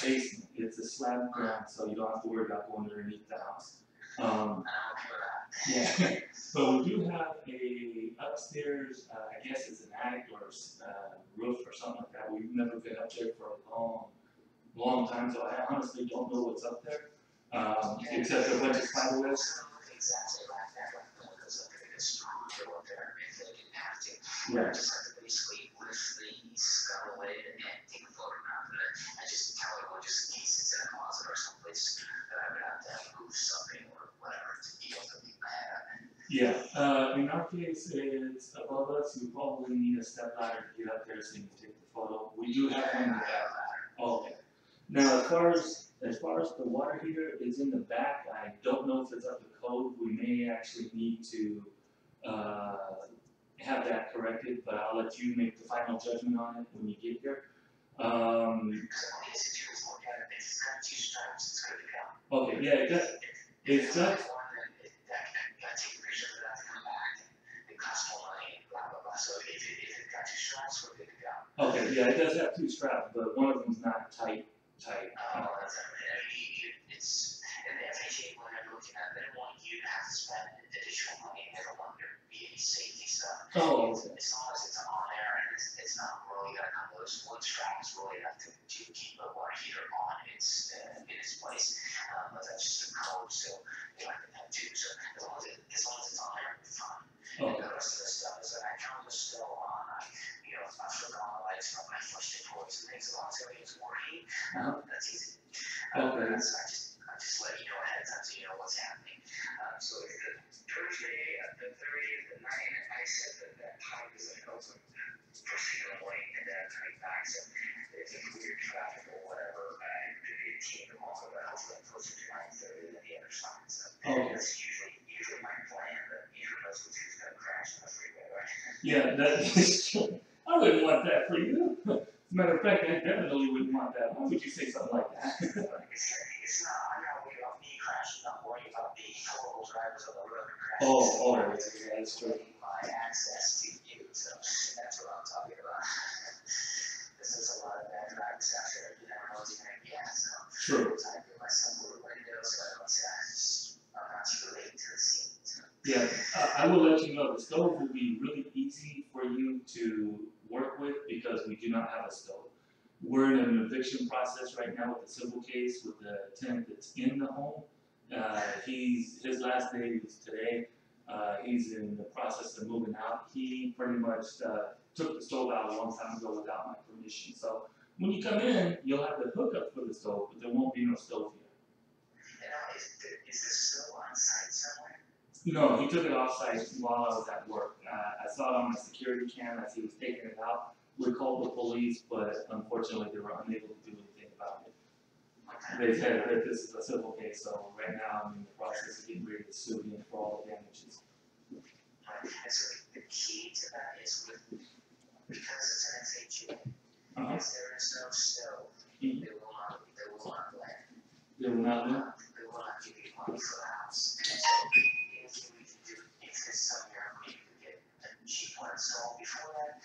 basement. It's a slab ground, so you don't have to worry about going underneath the house. Yeah. But we do have a upstairs. I guess it's an attic or roof or something like that. We've never been up there for a long time, so I honestly don't know what's up there, except a bunch of spiderwebs. Exactly like that, like because of the screw up there if they didn't have to. Right. Just have to basically lift Yeah, in our case, it's above us, you probably need a step ladder to get up there so you can take the photo. We do have one in the back. Oh, okay. Now, as far as the water heater is in the back, I don't know if it's up to code. We may actually need to, have that corrected, but I'll let you make the final judgment on it when you get here. Okay, yeah, it's got, okay, yeah, it does have two straps, but one of them's not tight. It's, and the FHA, when I'm looking at, they don't want you to have to spend additional money, they don't want there to be any safety stuff. Oh, As long as it's on there and it's not really got a couple of those wood straps really enough to keep the water heater on its, in its place. But that's just a code, so they like to have two, so as long as it's on there, it's fine. And the rest of the stuff is that I turned the stove on, I flipped on the lights, I flushed the toilets and things, as long as everything's working, that's easy. Okay. I just let you know ahead of time so you know what's happening. So it's the Thursday at the 30th at 9, and I said that time is like also first thing in the morning and then coming back. So if it's weird traffic or whatever, I could be a team of also, but hopefully I'm closer to 9:30 than the other side. So that's usually my plan, but usually knows who's going to crash on the freeway, right? Yeah, that is true. I wouldn't want that for you. As a matter of fact, I definitely wouldn't want that. Why would you say something like that? It's not, I'm not worried about me crashing, I'm worried about the total drivers on the road crashing. Oh, yeah, that's true. My access to you, so that's what I'm talking about. This is a lot of bad drivers out there, you never know what you're gonna get, so. True. I give myself a little window, so I don't say, I'm not too late to the scene, so. Yeah, I will let you know, the stove will be really easy for you to work with because we do not have a stove. We're in an eviction process right now with the civil case with the tenant that's in the home. His last day is today. He's in the process of moving out. He pretty much took the stove out a long time ago without my permission. So when you come in, you'll have the hookup for the stove, but there won't be no stove here. And is this still on site somewhere? No, he took it off-site while I was at work. I saw it on my security cam as he was taking it out. We called the police, but unfortunately they were unable to do anything about it. They said that this is a civil case, so right now I'm in the process of getting ready to sue him for all the damages. And so the key to that is because it's an FHA, Uh-huh. if there is no stove, Mhm. they will not lend. They will not do. They will not give you money for the house. And so anything we can do, if there's some miracle you can get a cheap one installed before that,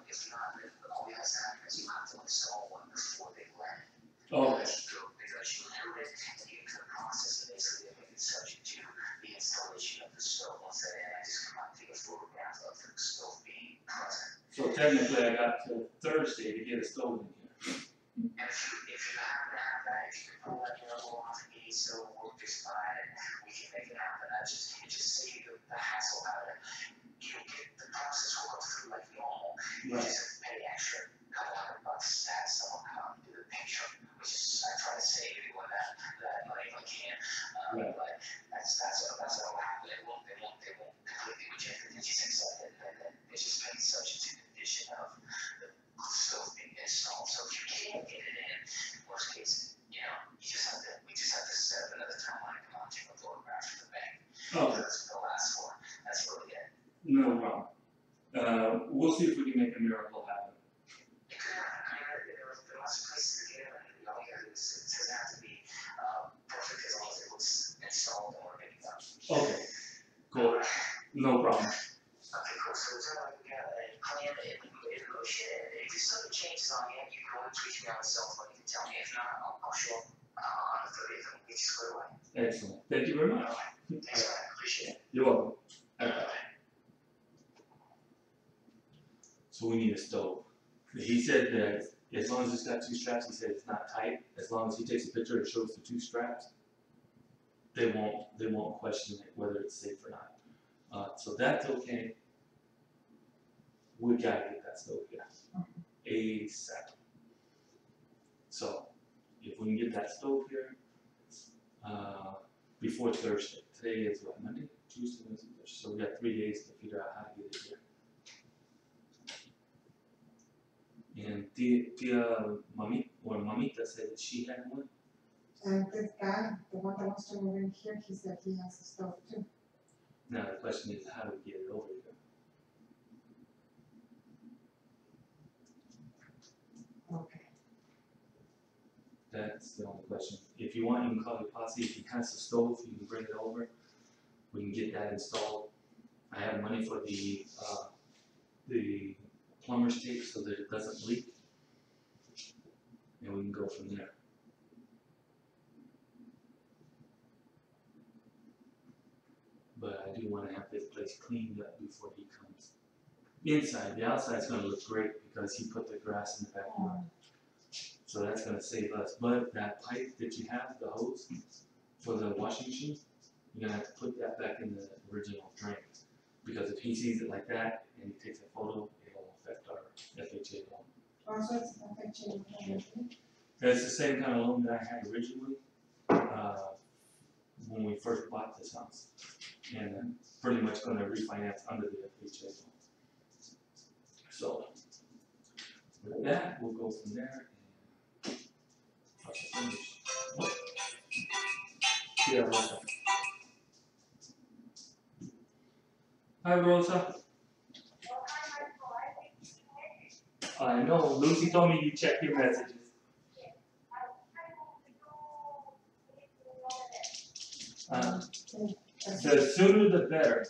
if not, then all we have to happen is you have to install one before they lend. Oh, Because you do it, and you can process it, basically they make it subject to the installation of the stove. Once that in, I just come out and take a photograph of the stove being present. so technically I got till Thursday to get a stove in here. And if you happen to have that, if you can pull that miracle off of me, so we'll just fine, and we can make it happen. It just saves you the hassle out of it. You can get the process worked through like normal. You Right. just have to pay extra $200 to have someone come and do the picture, which is, I try to save everyone that money if I can. Right. But that's what will happen. They won't completely reject it. They just accept it, and then it's just been subject to the condition of the stove being installed. So if you can't get it in, worst case, we just have to set up another timeline, come out, take a photograph from the bank. Oh, That's what they'll ask for. That's really it. no problem. We'll see if we can make a miracle happen. It could happen. I mean, there are lots of places to get it, and all you have to do is it doesn't have to be perfect as long as it was installed and we're making up. Okay, cool. No problem. Okay, cool. So is that like we got a plan in motion, and if there's something changes on you, you can always reach me on the cell phone. You can tell me. If not, I'll show up on the 30th and we'll get you squared away. Excellent. Thank you very much. Thanks, man. Appreciate it. You're welcome. So we need a stove. He said that as long as it's got two straps, he said it's not tight. As long as he takes a picture and shows the two straps, they won't question it whether it's safe or not. So that's okay. We gotta get that stove here. ASAP. So if we can get that stove here before Thursday. Today is what, Monday? Tuesday, Wednesday, Thursday, so we got 3 days to figure out how to get it here. And Tia Mamita said that she had one. And this guy, the one that wants to move in here, he said he has a stove too. Now the question is, how do we get it over here? Okay. That's the only question. If you want, you can call your posse. If he has the stove, you can bring it over. We can get that installed. I have money for the plumber's tape so that it doesn't leak. And we can go from there. But I do want to have this place cleaned up before he comes. Inside, the outside's gonna look great because he put the grass in the backyard. So that's gonna save us. But that pipe that you have, the hose for the washing machine, you're gonna have to put that back in the original drain. Because if he sees it like that and he takes a photo, it'll affect our FHA loan. Also, it's FHA. It's the same kind of loan that I had originally, when we first bought this house. And I'm pretty much gonna refinance under the FHA loan. So, with that, we'll go from there and I'll just finish. Yeah, Rosa. Hi, Rosa. I know, Lucy told me you check your messages. The sooner the better.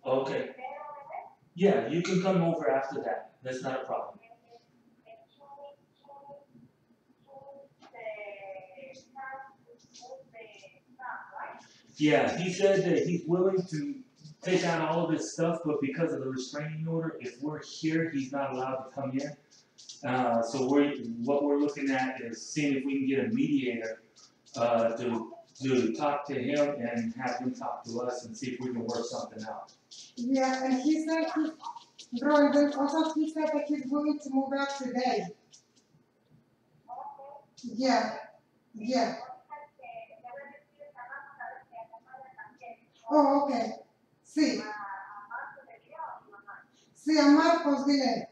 Okay. Yeah, you can come over after that. That's not a problem. Yeah, he said that he's willing to take out all of this stuff, but because of the restraining order, if we're here, he's not allowed to come in. So what we're looking at is seeing if we can get a mediator to talk to him and have him talk to us and see if we can work something out. Yeah, and he said Roy, then also he said that he's willing to move out today. Yeah, yeah. Oh, okay. Sí. Sí, a Marcos, dile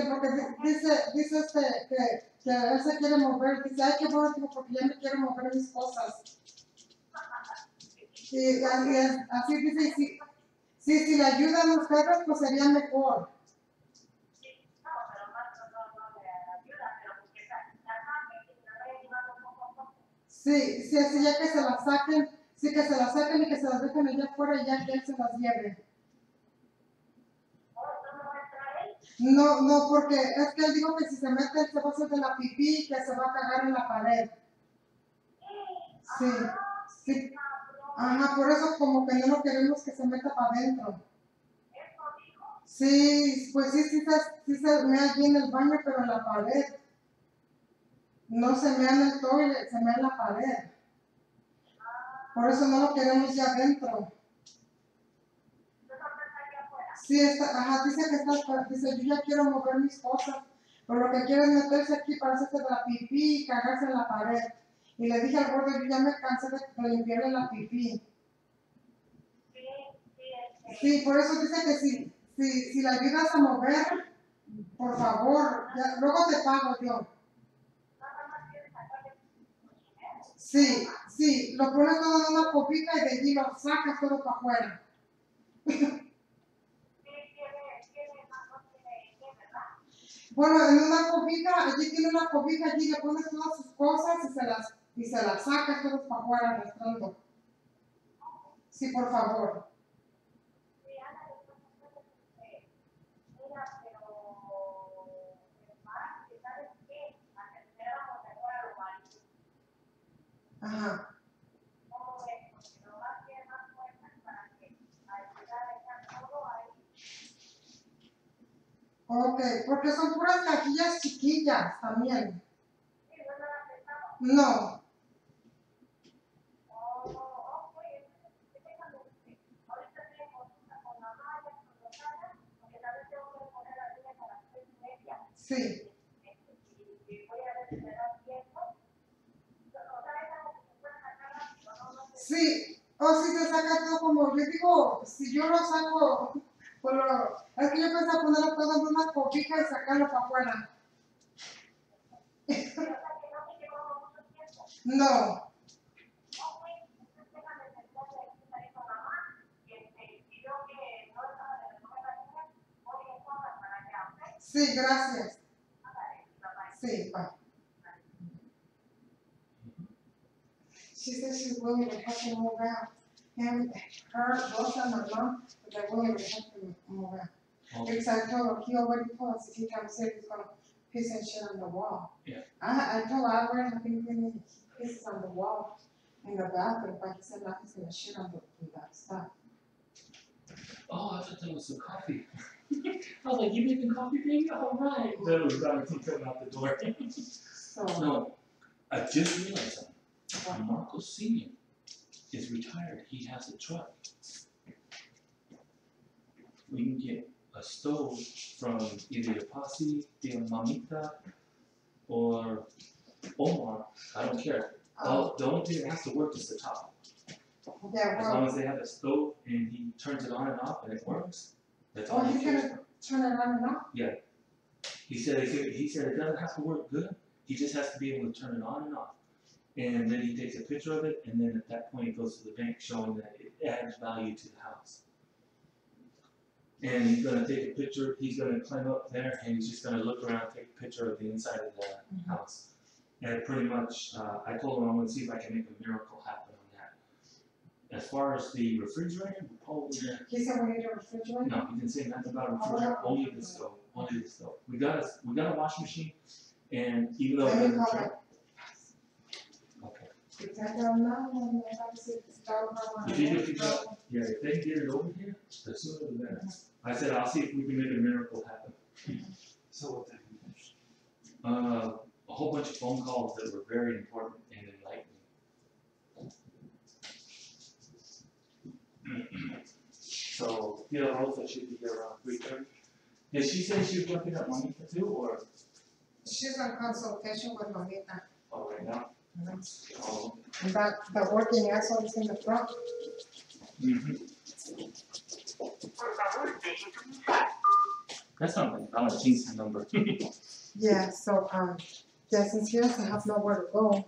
porque dice que él se quiere mover, dice, ay, qué bueno, porque ya me quiero mover mis cosas. Y así dice, si le ayudan ustedes, pues sería mejor. Sí, así ya que se las saquen, sí que se las saquen y que se las dejen allá afuera y ya que él se las lleve. No, porque es que él dijo que si se mete él se va a hacer de la pipí y que se va a cagar en la pared. Sí. Ajá, por eso como que no lo queremos que se meta para adentro. Sí, pues sí se mea allí en el baño, pero en la pared. No se mea en el toilet, se mea en la pared. Por eso no lo queremos ya adentro. Sí, dice que dice, yo ya quiero mover mis cosas, pero lo que quiere es meterse aquí para hacerse de la pipí y cagarse en la pared. Y le dije al gordo, yo ya me cansé de limpiarle la pipí. Sí, por eso dice que si la ayudas a mover, por favor, luego te pago yo. Sí, lo pones todo en una copita y de allí lo sacas todo para afuera. Bueno, en una cobija, allí tiene una cobija, allí le pones todas sus cosas y se las sacas todas para afuera arrastrando. Sí, por favor. Ajá. Ok, porque son puras cajillas chiquillas también. No. Sí. Sí, o si se saca todo como, yo digo, si yo lo saco, pues es que yo pensaba ponerlo todo en una cobija y sacarlo para afuera. No. Sí, gracias. Sí, pa. She said she's willing to help him move out. Him, her, both of my mom, they're willing to help him move out. Okay. Because I told him, he already told us, he told said he's gonna piss and shit on the wall. Yeah. I told her I already have been putting pisses on the wall in the bathroom, but he said now he's gonna shit on the stuff. Oh, I thought that was some coffee. I was like, you making coffee, baby? All right. That was Jonathan coming out the door. So, No, I just realized something. what? Marco Senior is retired. He has a truck. We can get a stove from either your posse, your mamita, or Omar. I don't care. The only thing that has to work is the top. Yeah, As well, long as they have a stove and he turns it on and off and it works, that's all oh, he he's cares. gonna turn it on and off? He said it doesn't have to work good. He just has to be able to turn it on and off. And then he takes a picture of it, and then at that point he goes to the bank showing that it adds value to the house. And he's gonna take a picture, he's gonna climb up there, and he's just gonna look around, take a picture of the inside of the house. And pretty much, I told him I'm gonna see if I can make a miracle happen on that. As far as the refrigerator, we're probably gonna. He said we need a refrigerator? No, he didn't say nothing about a refrigerator, only the stove, We got a washing machine, and even though it Let me doesn't call turn. him. Okay. If I don't know, I see the stove, I want If to you make could figure out, yeah, if they can get it over here, the sooner the better. I said, I'll see if we can make a miracle happen. So what the A whole bunch of phone calls that were very important and enlightening. So, Tia Rosa should be here around 3:30. Did she say she was looking at Monica too, or, She's on consultation with Mamita. oh, right now? Oh. And that, the working asshole is in the front. That's not like Valentine's number. Yeah, so, yeah, since he doesn't have nowhere to go,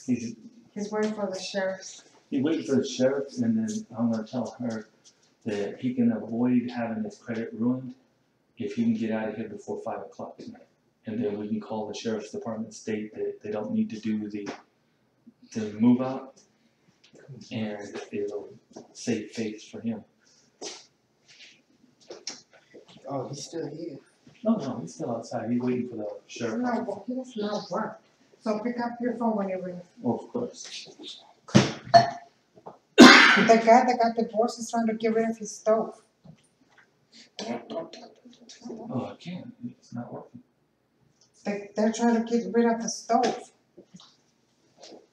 he's waiting for the sheriff's. He waited for the sheriff, and then I'm gonna tell her that he can avoid having his credit ruined if he can get out of here before 5 o'clock tonight. And then we can call the sheriff's department, state that they don't need to do the move out, and it'll save face for him. Oh, he's still here. No, he's still outside, he's waiting for the sheriff. No, but he does not work. So pick up your phone when you ring. Oh, of course. The guy that got divorced is trying to get rid of his stove. Oh, I can't, it's not working. They're trying to get rid of the stove.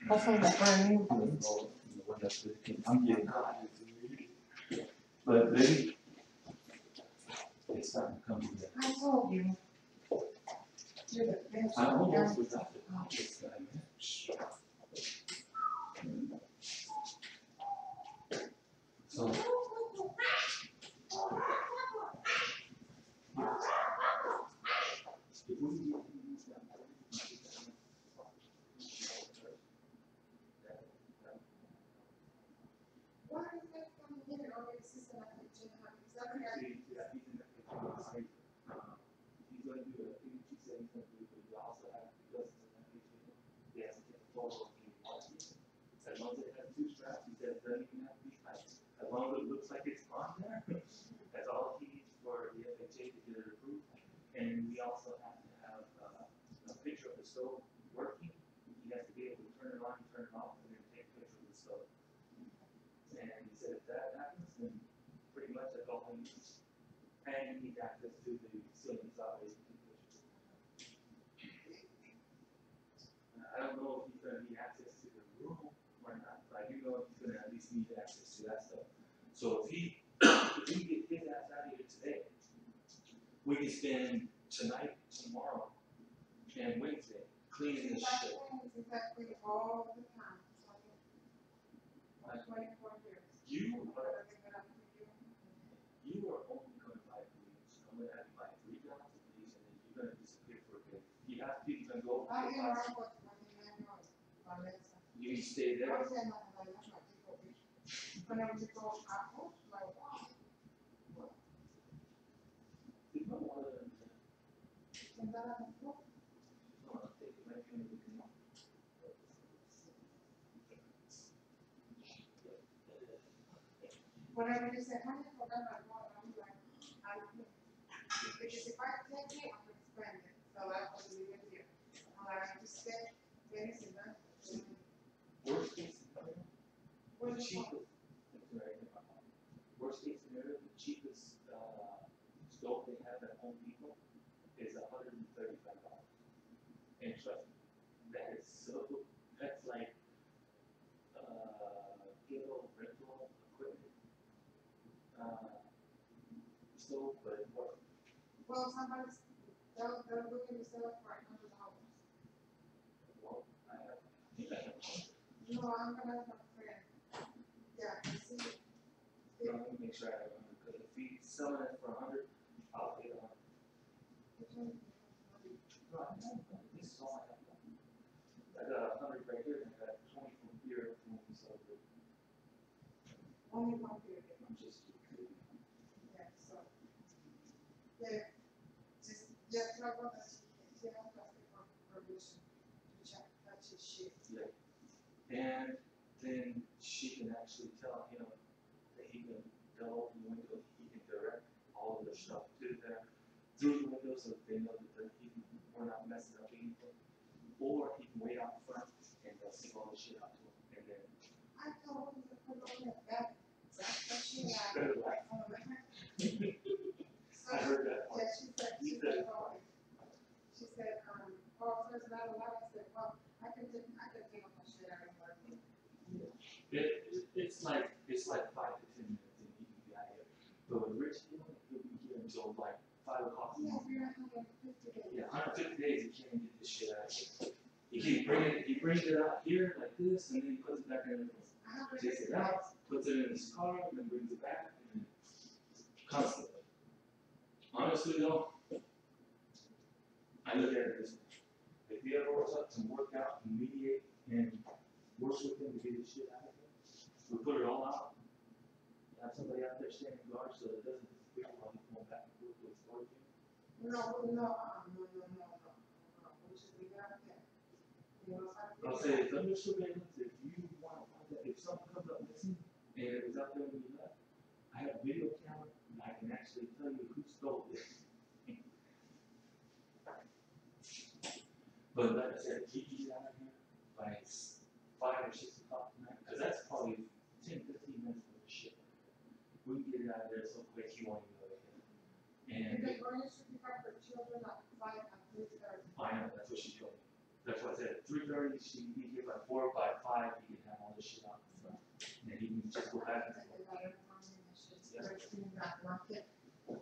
Hopefully it's brand new. I'm getting but maybe it's not coming yet. I told you. You're the best. I almost forgot to call this guy, man. So. Why is that coming here? Oh, it's just like a gym. Is that okay? He's gonna do it, he said he's gonna do it, but he also has, because it's an application, he has to get a photo of the watches. As long as it has 2 straps, he said it doesn't even have to be tight. As long as it looks like it's on there, that's all he needs for the FHA to get it approved. And we also have to have a picture of the stove working. He has to be able to turn it on, turn it off, and then take a picture of the stove. And he said if that happens, then pretty much that's all he needs. And he needs access to the ceiling size. I don't know if he's gonna need access to the room or not, but I do know he's gonna at least need access to that stuff. So if he can get his ass out of here today, We can spend tonight, tomorrow, and Wednesday cleaning this shit. Exactly all the time. For 24 years. You I'm are, gonna give it up to you. you are only gonna buy bleach. I'm gonna have you buy 3 gallons of bleach and then you're gonna disappear for a bit. You have to, you can go. I am wrong with Manuel, Vanessa. You can stay I there. was saying that I love my people. Whenever you go out, like, wow. You don't wanna, And then I'm like, "Look, take it back in. whenever you say, honey, I forgot my wallet, I'm like, I don't know. Because if I take it, I'm gonna spend it. So I have to leave it here. I'm like, I just said, finish it, done. Worst case scenario, What the do you want? cheapest, worst case scenario, the cheapest, stove they have at Home Depot is $135. And trust me, that is so, that's like, ghetto rental equipment. Stove, but it works. Well, somebody's, they're looking to sell it for $100. Well, I think I have. No, I'm gonna have a friend. Yeah, I see it. Let me make sure I have 100, because if he's selling it for 100, I'll pay 100. No, I know, this is all I have. I got 100 right here, and I got 20 from here, from so Only one period. I'm just kidding. Yeah, so. Yeah, just tell her that she has to ask for permission to check that shit. And then she can actually tell him that he can go open the window, he can direct all of their stuff to there through the window so that they know that we're not messing up anything. Or he can wait out front and they'll take all the shit out to him. And then I told her to put on that back. That's what she had. I heard that one. Yeah, she said, oh, so it's not allowed. I said, well, I can take all my shit out of my room. It's like 5 to 10 minutes and he can be out here. But with Rich, he'll be here until like 5 o'clock. Yeah, you're 150 days. Yeah, 150 days he can't get this shit out of here. He brings it out here like this and then he puts it back in the room. Takes it out, puts it in his car, and then brings it back, and then constantly. Honestly though, I look at it this way. If he ever works up to work out and mediate and works with him to get his shit out of here, we put it all out. Have somebody out there standing guard so it doesn't disappear while he's going back and forth with his storage unit. No. We should leave it out there. I'll say it's under surveillance. If you want to find that, if someone comes up missing and it was out there when you left, I have a video camera and I can actually tell you who stole it. But like I said, he can get out of here by 5 or 6 o'clock tonight, because that's probably 10, 15 minutes for the shit. We can get it out of there so quick he won't even know it. And Because when you should pick up the children at 5 and 3:30. I know, that's what she told me. That's why I said at 3:30, she can be here by 4, by 5, he can have all this shit out in front. And he can just go back.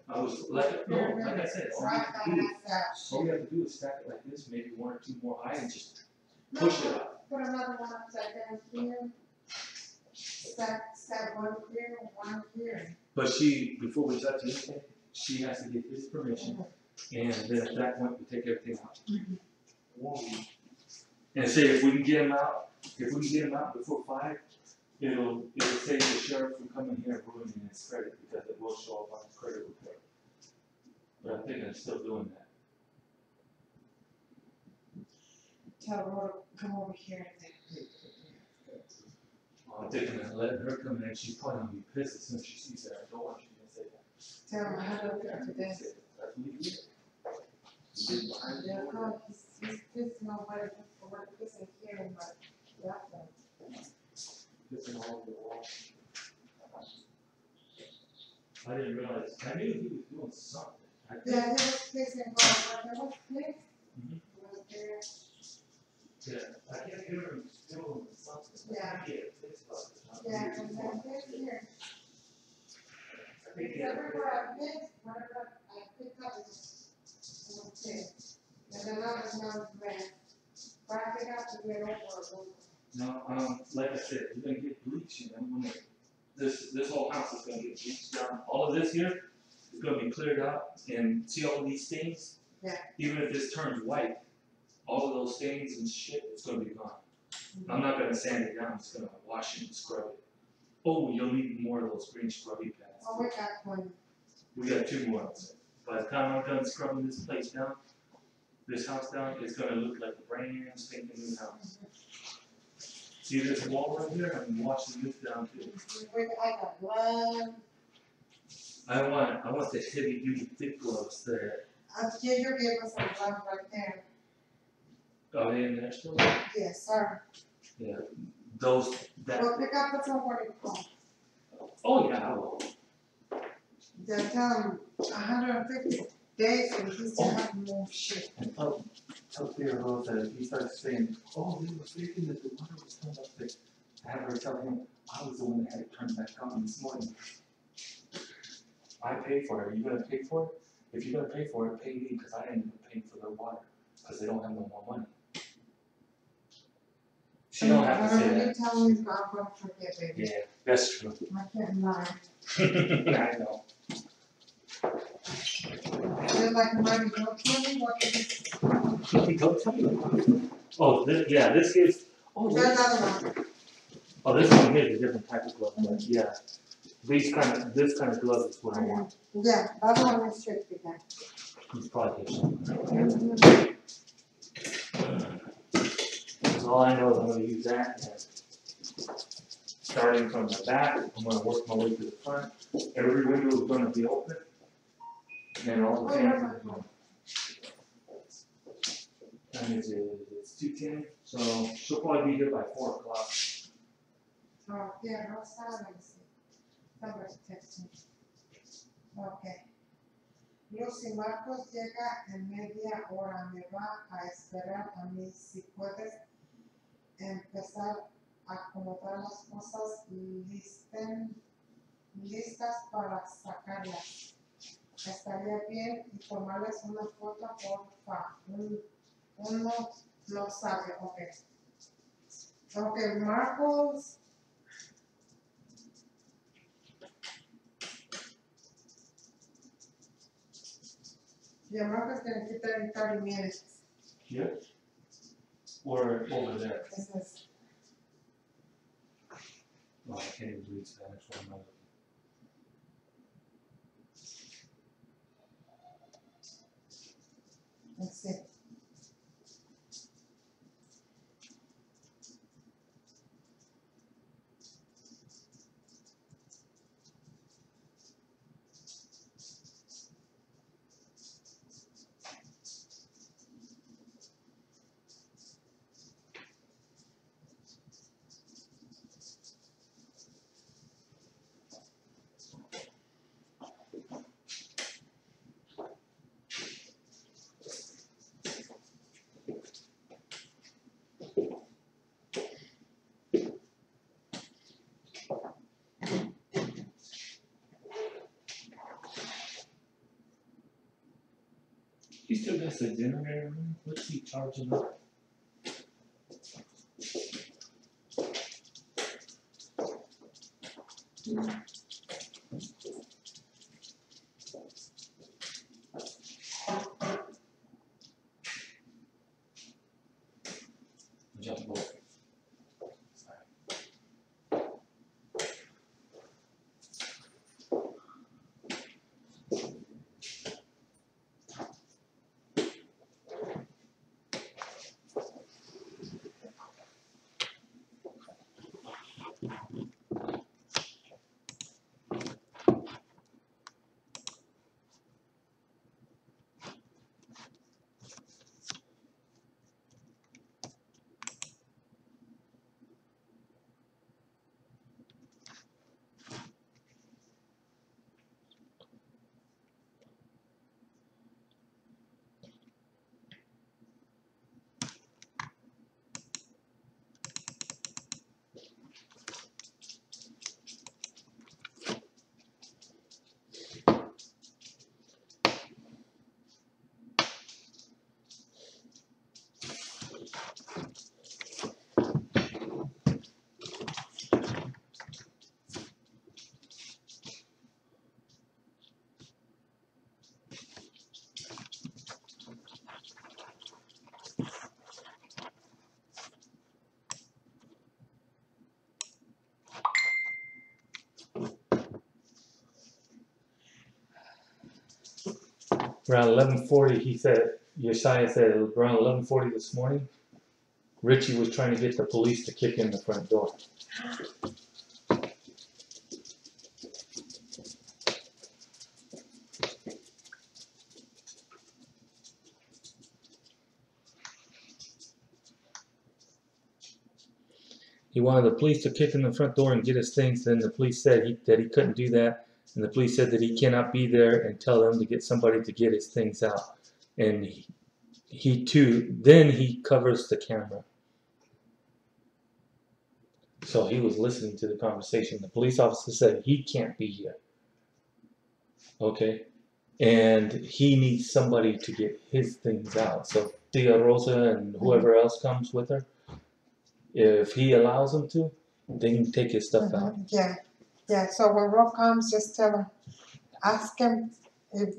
I was like, no, like I said, all we have to do is stack it like this, maybe 1 or 2 more high and just push it up. Put another one upside down here. Stack one here, one here. But before we touch anything, she has to get his permission, and then at that point, we take everything out. And say if we can get him out before 5, it'll save the sheriff from coming here and ruining his credit, because it will show up on his credit report. But I'm thinking of still doing that. Tell Rhoda, come over here and I'm thinking of letting her come in, she's probably gonna be pissed as soon as she sees that door, she's gonna say that. tell him how to look at this. That's what he did. He did behind the Yeah, door. no, he's pissing nobody for what pissing here, but yeah. Pissing all over the wall. I didn't realize, I knew he was doing something. Yeah, he was pissing, but there was piss. Mhm. He was there. Yeah, I can't hear him doing something. Yeah. Yeah, and then this here. I think he Everywhere I piss, whenever I pick up, it's Sí. There's another one there. Back it up to get over it. No, like I said, we're gonna get bleach, you know, when this whole house is gonna get bleached down. All of this here is gonna be cleared out, and see all of these stains? Yeah. Even if this turns white, all of those stains and shit, it's gonna be gone. I'm not gonna sand it down, I'm just gonna wash it and scrub it. Oh, you'll need more of those green scrubby pads. Oh, we got one. We got 2 more of them. By the time I'm done scrubbing this place down, this house down, it's gonna look like a brand spanking new house. See this wall right here? I'm washing this down too. I got one. I want the heavy duty thick gloves that, You gave us some gloves right there. are they in there still? Yes, sir. Those, that, Well, pick up the somebody call. oh yeah, I will. They'll tell him 150 days and he still have more shit. And tell Theodore that if he starts saying, oh, they were thinking that the water was turned up, that I have her tell him, I was the one that had it turned back on this morning. I paid for it, are you gonna pay for it? If you're gonna pay for it, pay me, cause I ain't even paying for their water, cause they don't have no more money. She don't have to say Whatever that. you tell me, I'm gonna forget, baby. Yeah, that's true. I can't lie. I know. They're like, Mommy, don't tell me what it is. Don't tell me. Oh, this is, oh, There's this, another one. oh, this one here is a different type of glove, but yeah. This kind of glove is what I want. Yeah, that one is should be there. It's probably here. So all I know is I'm gonna use that and starting from the back, I'm gonna work my way to the front. Every window is gonna be open. And all the fans are going. And it's 2:10, so she'll probably be here by 4 o'clock. Oh, yeah, no silence. Somebody's texting. Okay. Lucy Marcos llega en media hora. Me va a esperar a mí. Si puedes empezar a acomodar las cosas listas para sacarlas. Estaría bien y tomarles una foto, porfa. Uno no sabe, ok. Ok, Marcos. Yeah, Marcos gonna keep that in 30 minutes. Here? Or over there? This is, Oh, I can't even read Spanish, what am I looking? let's see. He still got the generator room, what's he charging up? Jump over. around 11:40, he said, Yeshaya said it was around 11:40 this morning, Richie was trying to get the police to kick in the front door. He wanted the police to kick in the front door and get his things. Then the police said that he couldn't do that. And the police said that he cannot be there and tell them to get somebody to get his things out. And he too, then he covers the camera. So he was listening to the conversation. The police officer said he can't be here. Okay? And he needs somebody to get his things out. So Tia Rosa and whoever else comes with her, if he allows them to, they can take his stuff out. Yeah, yeah, so when Rob comes, just tell him, ask him if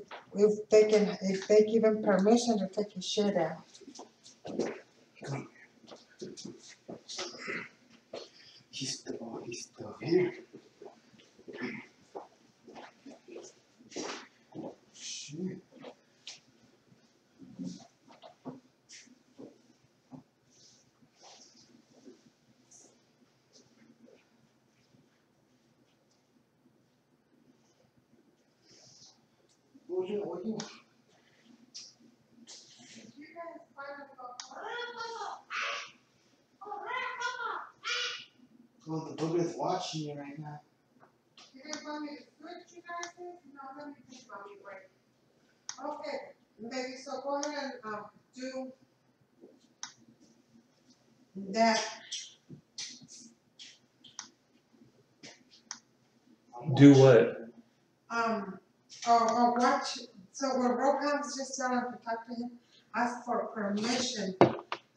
they give him permission to take his shit out. He's still here. Shit. Oye. Well, the book is watching you right now. You didn't want me to switch you guys this? No, let me think about me break. Okay, baby, so go ahead and do that. Do what? Or watch. So when Rob comes, just tell him to talk to him. Ask for permission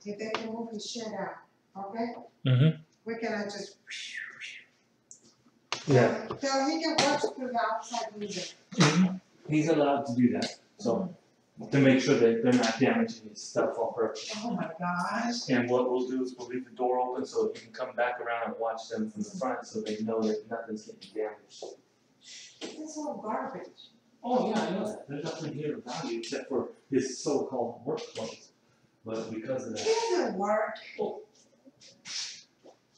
if they can move his shit out. Okay? Mm-hmm. We cannot just. Yeah. So he can watch through the outside window. Mm-hmm. He's allowed to do that. So to make sure that they're not damaging his stuff on purpose. Oh my gosh. And what we'll do is we'll leave the door open so he can come back around and watch them from the front so they know that nothing's getting damaged. It's all garbage. Oh yeah, I know that. There's nothing here of value except for his so-called work clothes. But because of that. It doesn't work. Oh,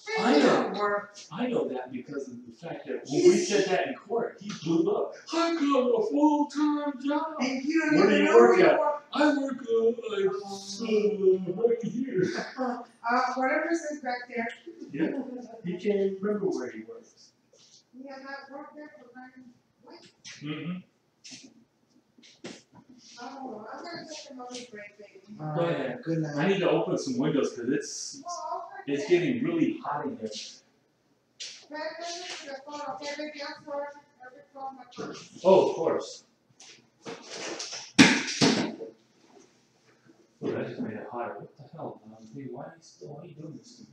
It I know. doesn't work. I know that because of the fact that when we said that in court, he blew up. I got a full-time job. And you don't Where do even you know work where you at? work. I work right here. Whatever says back there. Yeah. He can't even remember where he works. He has not worked there for 9 weeks. Mm-hmm. Oh, I'm gonna take a moment break, baby. Go ahead. Good night. I need to open some windows because it's getting really hot in here. Pay attention to the phone, okay, baby? I'm sorry. Every phone my phone. Oh, of course. Oh, that just made it hotter. What the hell? Hey, why are you doing this to me?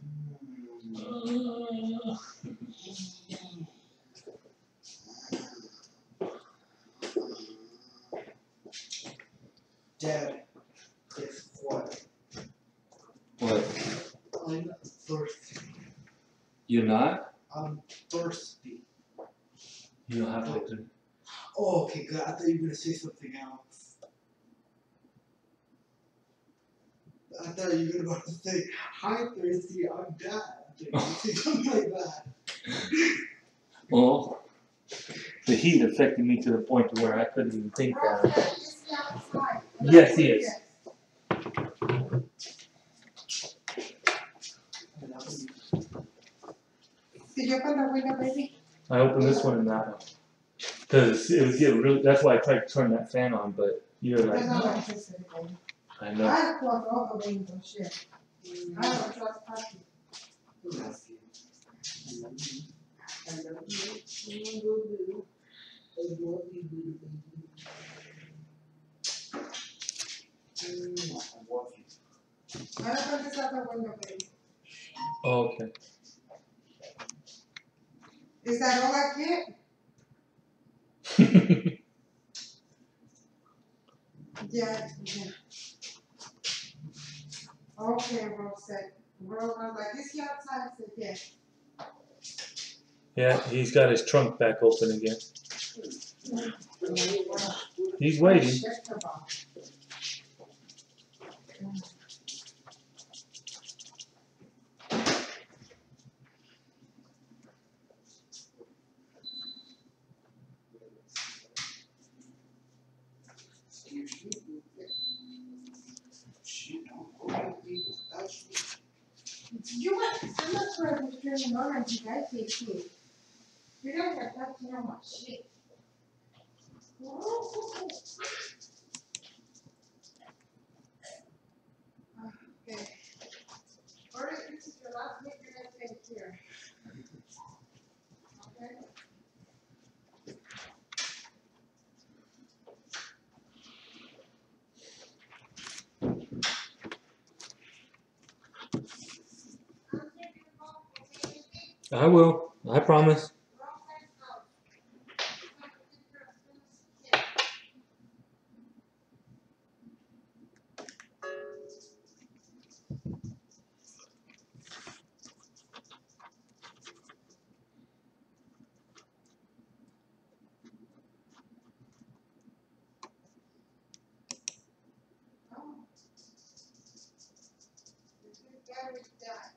Dad, guess what? What? I'm thirsty. You're not? I'm thirsty. You don't have to open it. Oh, okay, good. I thought you were gonna say something else. I thought you were about to say, "Hi, thirsty. I'm Dad." I thought you were something like that. Well, the heat affected me to the point to where I couldn't even think that. Is he outside? Yes, he is. Did you open the window, baby? I opened this one and that one. Because it was getting really, that's why I tried to turn that fan on, but you're like, There's no no. electricity, baby. I know. I closed all the windows, shit. I don't trust parking. I opened this other window, baby. Oh, okay. Is that all I get? Yeah, yeah. Okay, Rose said. Rose was like, is he outside? I said, yes. Yeah, he's got his trunk back open again. He's waiting. You want, I'm not sure if it's turning on and you guys say too. You guys are touching on my shit. Okay. Alright, this is your last hit, you're gonna take here. Okay? I will. I promise. This is very done.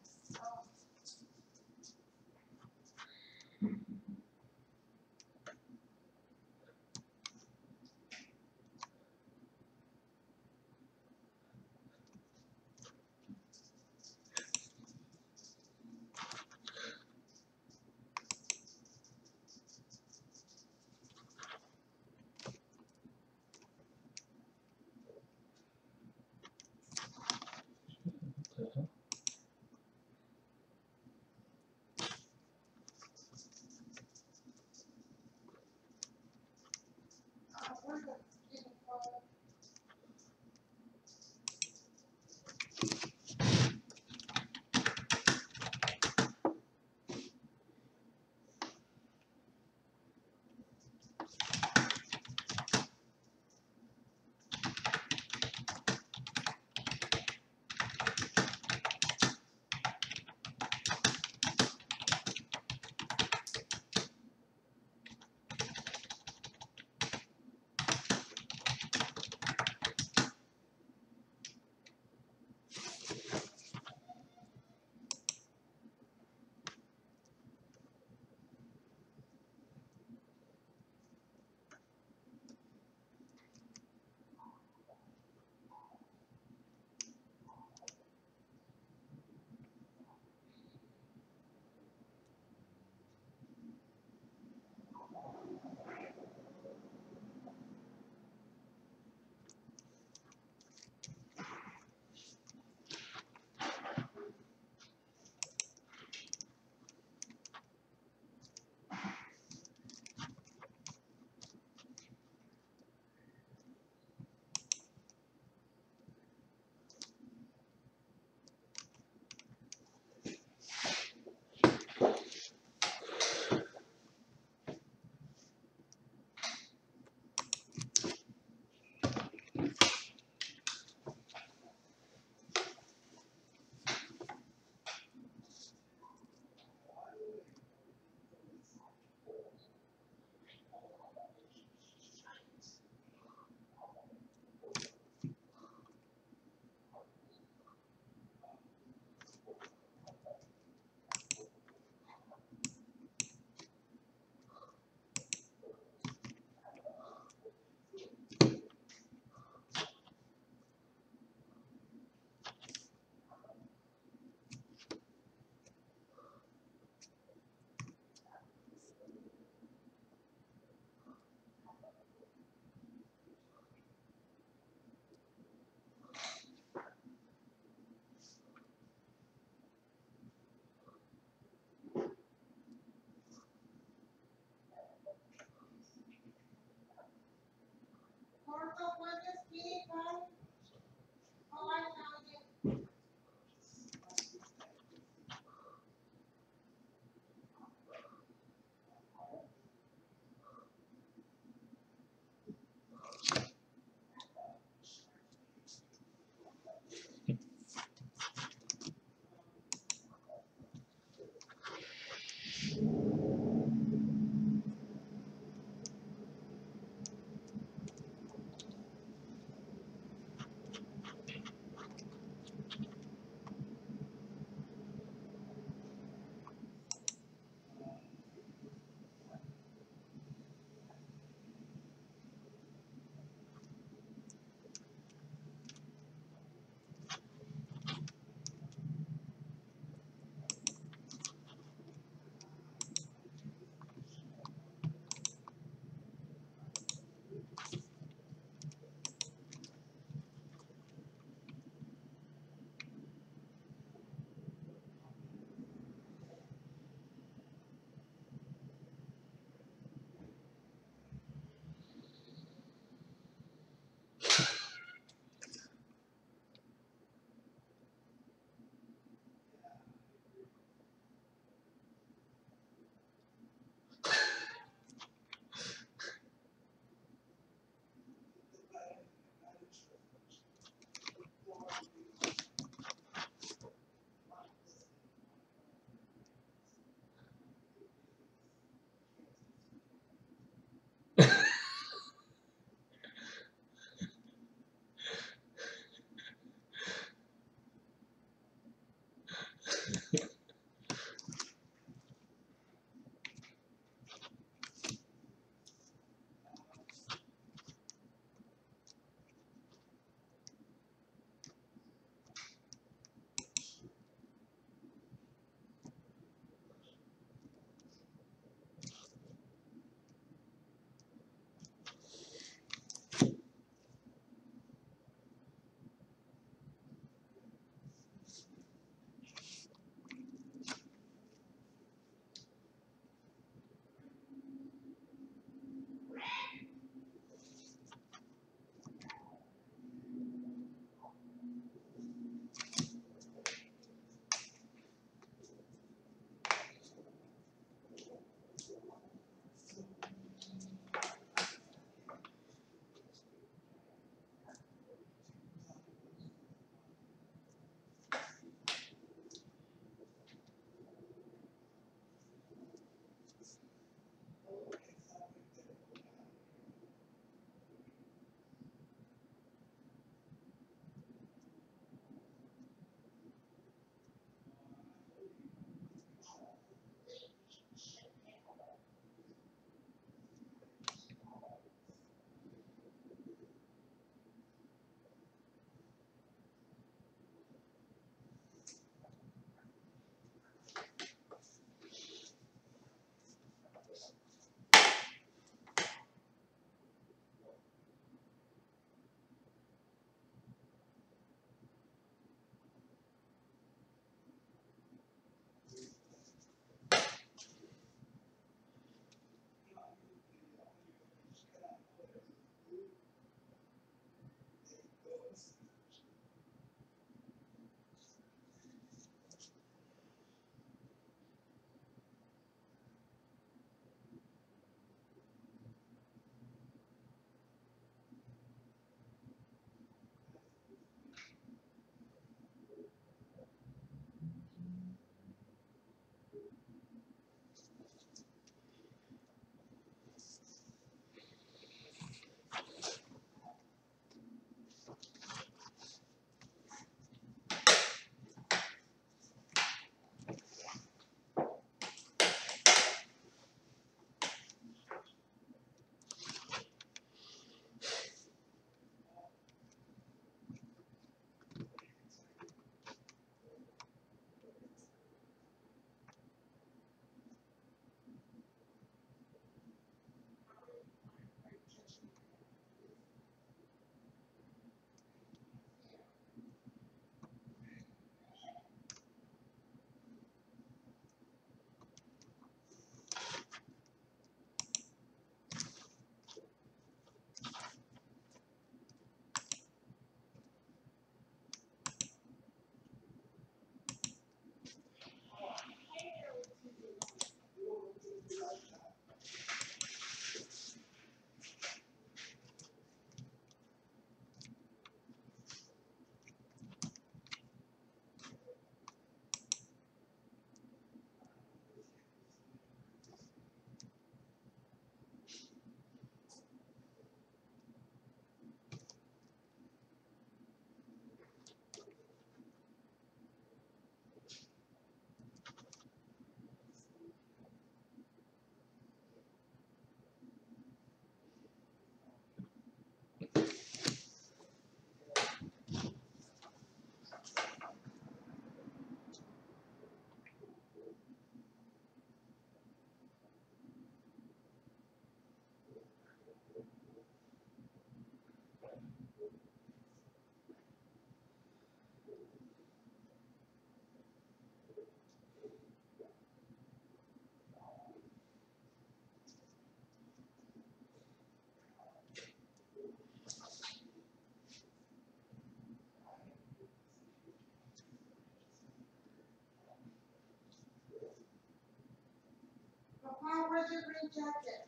your green jacket?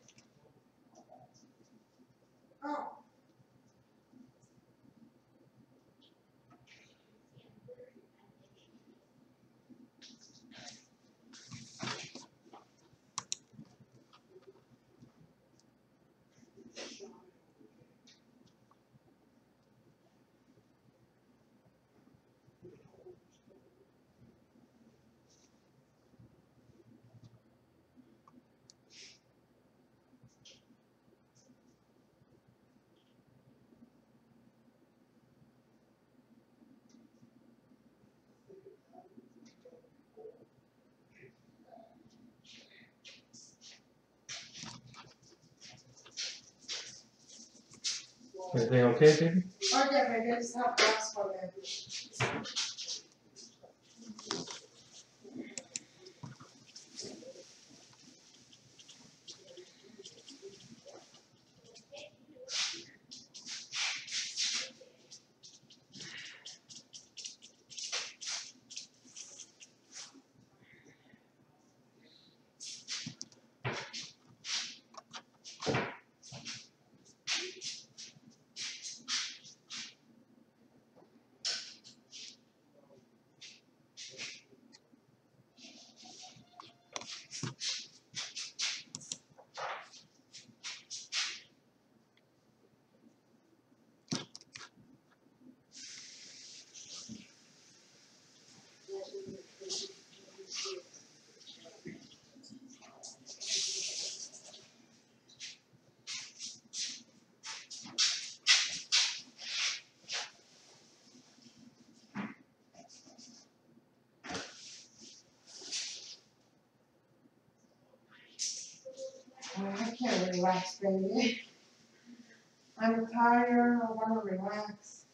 Oh. Everything okay, baby? Oh yeah, maybe I just have gas for them. Oh, I can't relax, baby. I'm tired, I wanna relax.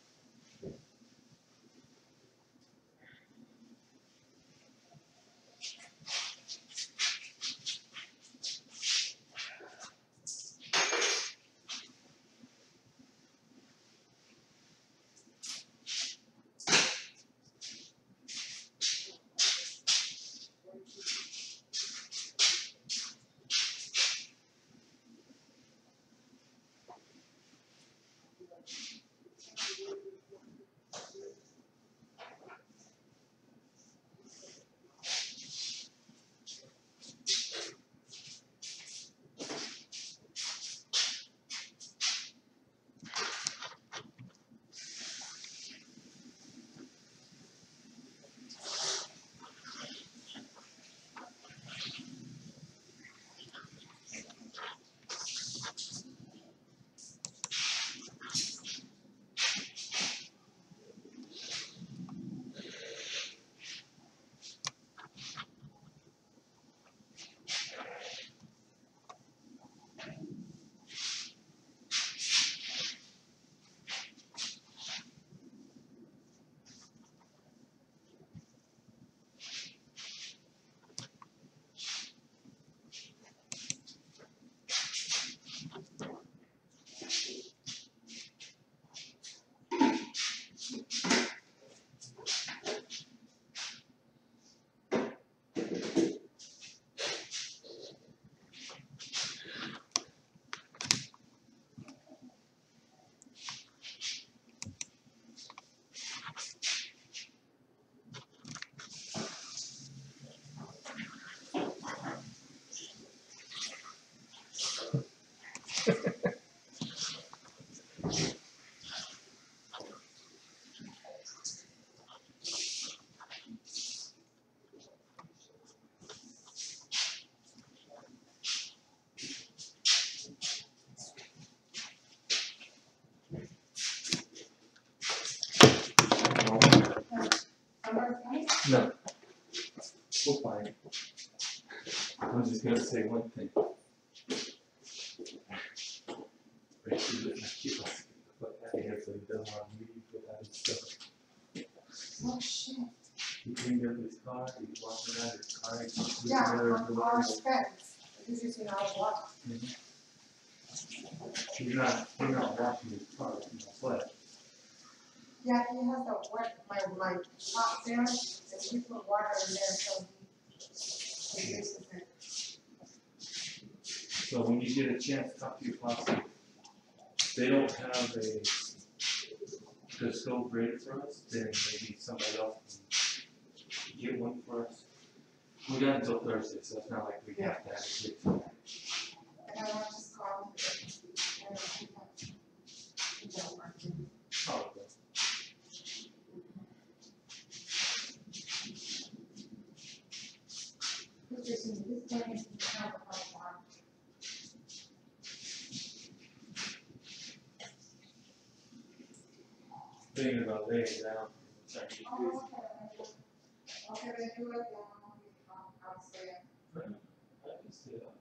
No. We'll find it. I was just gonna say one thing. Rachel didn't keep us put that here so he doesn't want to leave without his stuff. Oh shit. He cleaned up his car, he walked around his car, he looked Yeah, together on our fence. This is in our lot. He's not washing his car, he's not sweat. Yeah, he has a wet, my pot there, and we put water in there, so he uses it. So when you get a chance, talk to your posse. They don't have a scope ready for us, then maybe somebody else can get one for us. We got until Thursday, so it's not like we have to have it tonight. And I want to just call. Oh, okay. Thinking about laying down. Okay, then you let go. I'll stay. I can stay up.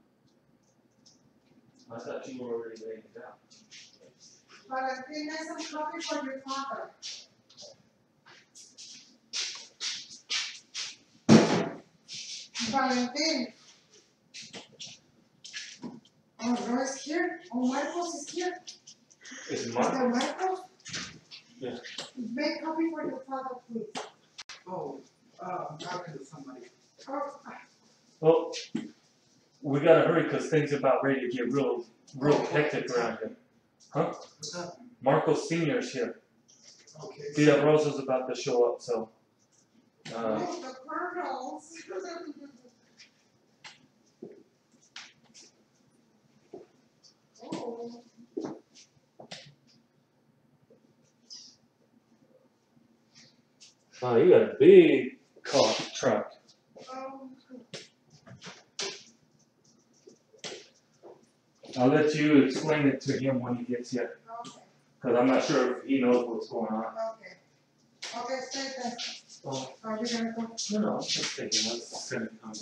I thought you were already laying down. But I think there's some coffee for your father. Valentin. Oh, Roy's here. Oh, Marcos is here. Is Is Mark? that Marcos? Yeah. Make coffee for your father, please. Oh, talking to somebody. Oh, Well, we gotta hurry because things are about ready to get real hectic around here. Huh? What's up? Marcos Senior's here. Okay. Tia Rosa's about to show up, so. oh, the kernels. Oh. Wow, you got a big truck. Oh. I'll let you explain it to him when he gets here, Okay. because I'm not sure if he knows what's going on. Okay. Okay, stay there. Oh, Are we gonna go? no, I'm just thinking, let's send it on.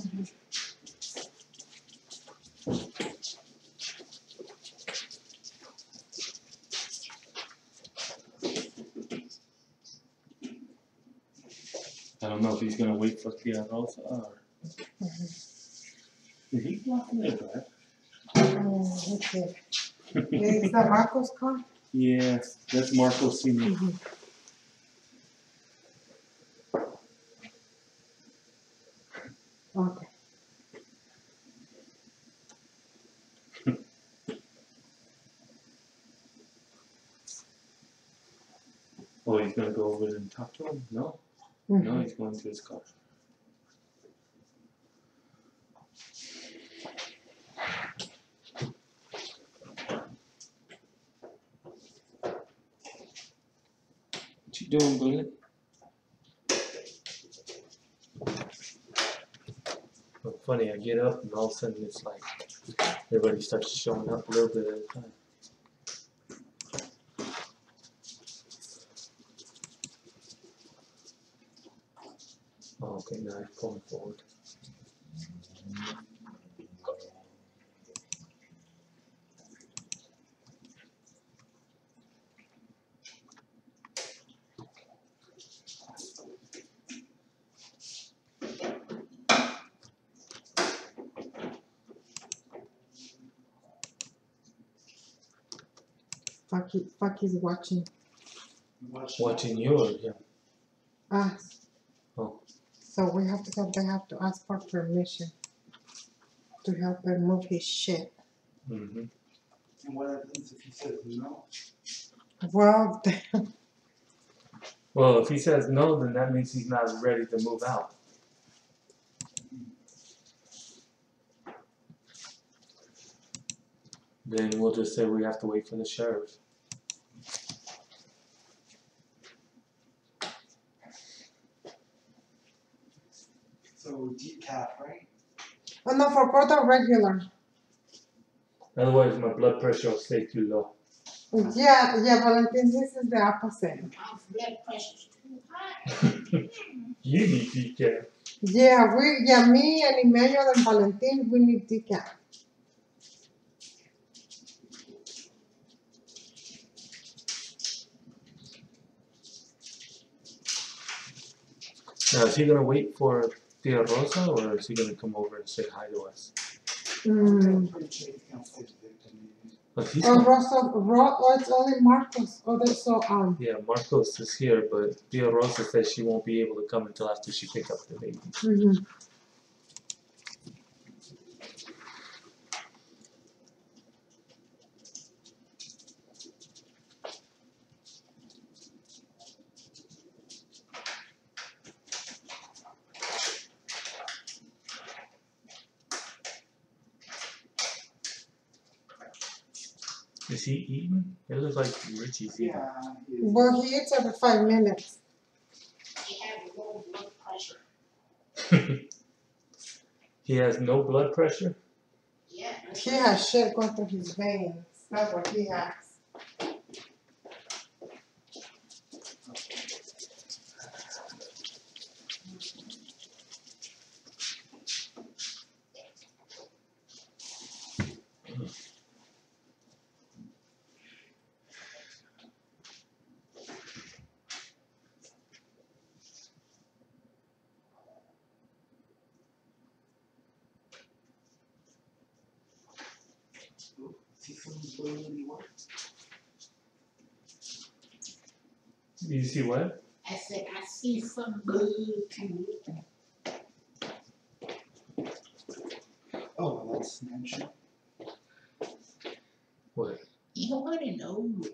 I don't know if he's gonna wait for Tia Rosa or. Is he blocking their drive? Oh, okay. Is that Marcos' car? Yes, that's Marcos Senior. Okay. Oh, he's gonna go over and talk to him? No? No, he's going to his car. What you doing, Bullet? Well, funny, I get up and all of a sudden it's like everybody starts showing up a little bit at a time. Oh, okay, now he's pulling forward. Fuck is watching Watching you or him? us. Oh. So we have to they have to ask for permission to help him move his shit. Mm-hmm. And what happens if he says no? Well, Well, if he says no, then that means he's not ready to move out. Then we'll just say we have to wait for the sheriff. So decaf, right? oh no, for quarter regular. Otherwise, my blood pressure will stay too low. Yeah, Valentin, this is the opposite. My blood pressure's too high. You need decaf. Yeah, me and Emmanuel and Valentin, we need decaf. Now, is he gonna wait for Tia Rosa, or is he gonna come over and say hi to us? I'm pretty sure he's gonna say the victim maybe. But he's Oh, not, it's only Marcos. Oh, that's so yeah, Marcos is here, but Tia Rosa says she won't be able to come until after she picks up the baby. Is he eating? It looks like Richie's eating. Yeah, Well, he eats every 5 minutes. He had low blood pressure. He has no blood pressure? Yeah. He has shit going through his veins. That's what he has. see someone's blue anymore? You see what? I said, I see some blood too. Oh, well, that's mentioned. What? You wanna know what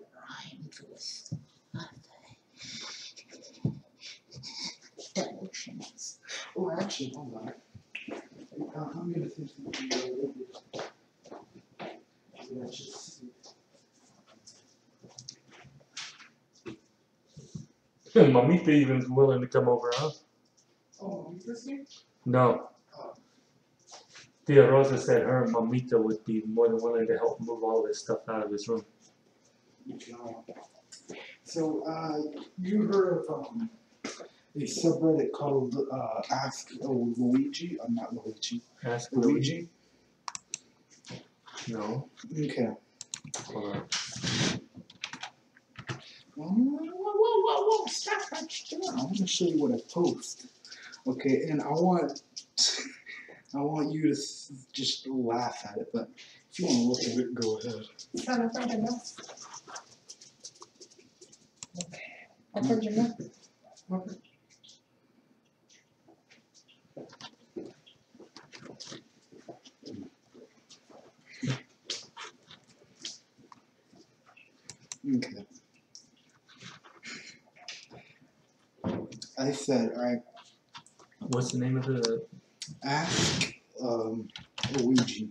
rhymes with double chins? Oh, actually, hold on. I'm gonna say something related. Let's just see. Mamita even's willing to come over, huh? Oh, you listening? No. Tia Rosa said her and Mamita would be more than willing to help move all this stuff out of this room. So, you heard of a subreddit called Ask Luigi? I'm not Luigi. Ask Luigi? No. Okay. Hold on. Whoa, stop what you're doing. I'm gonna show you what I post. Okay, and I want you to just laugh at it, but if you want to look at it, go ahead. Open your mouth. Open your mouth. Open. Okay. I said, alright, What's the name of the? ask Luigi.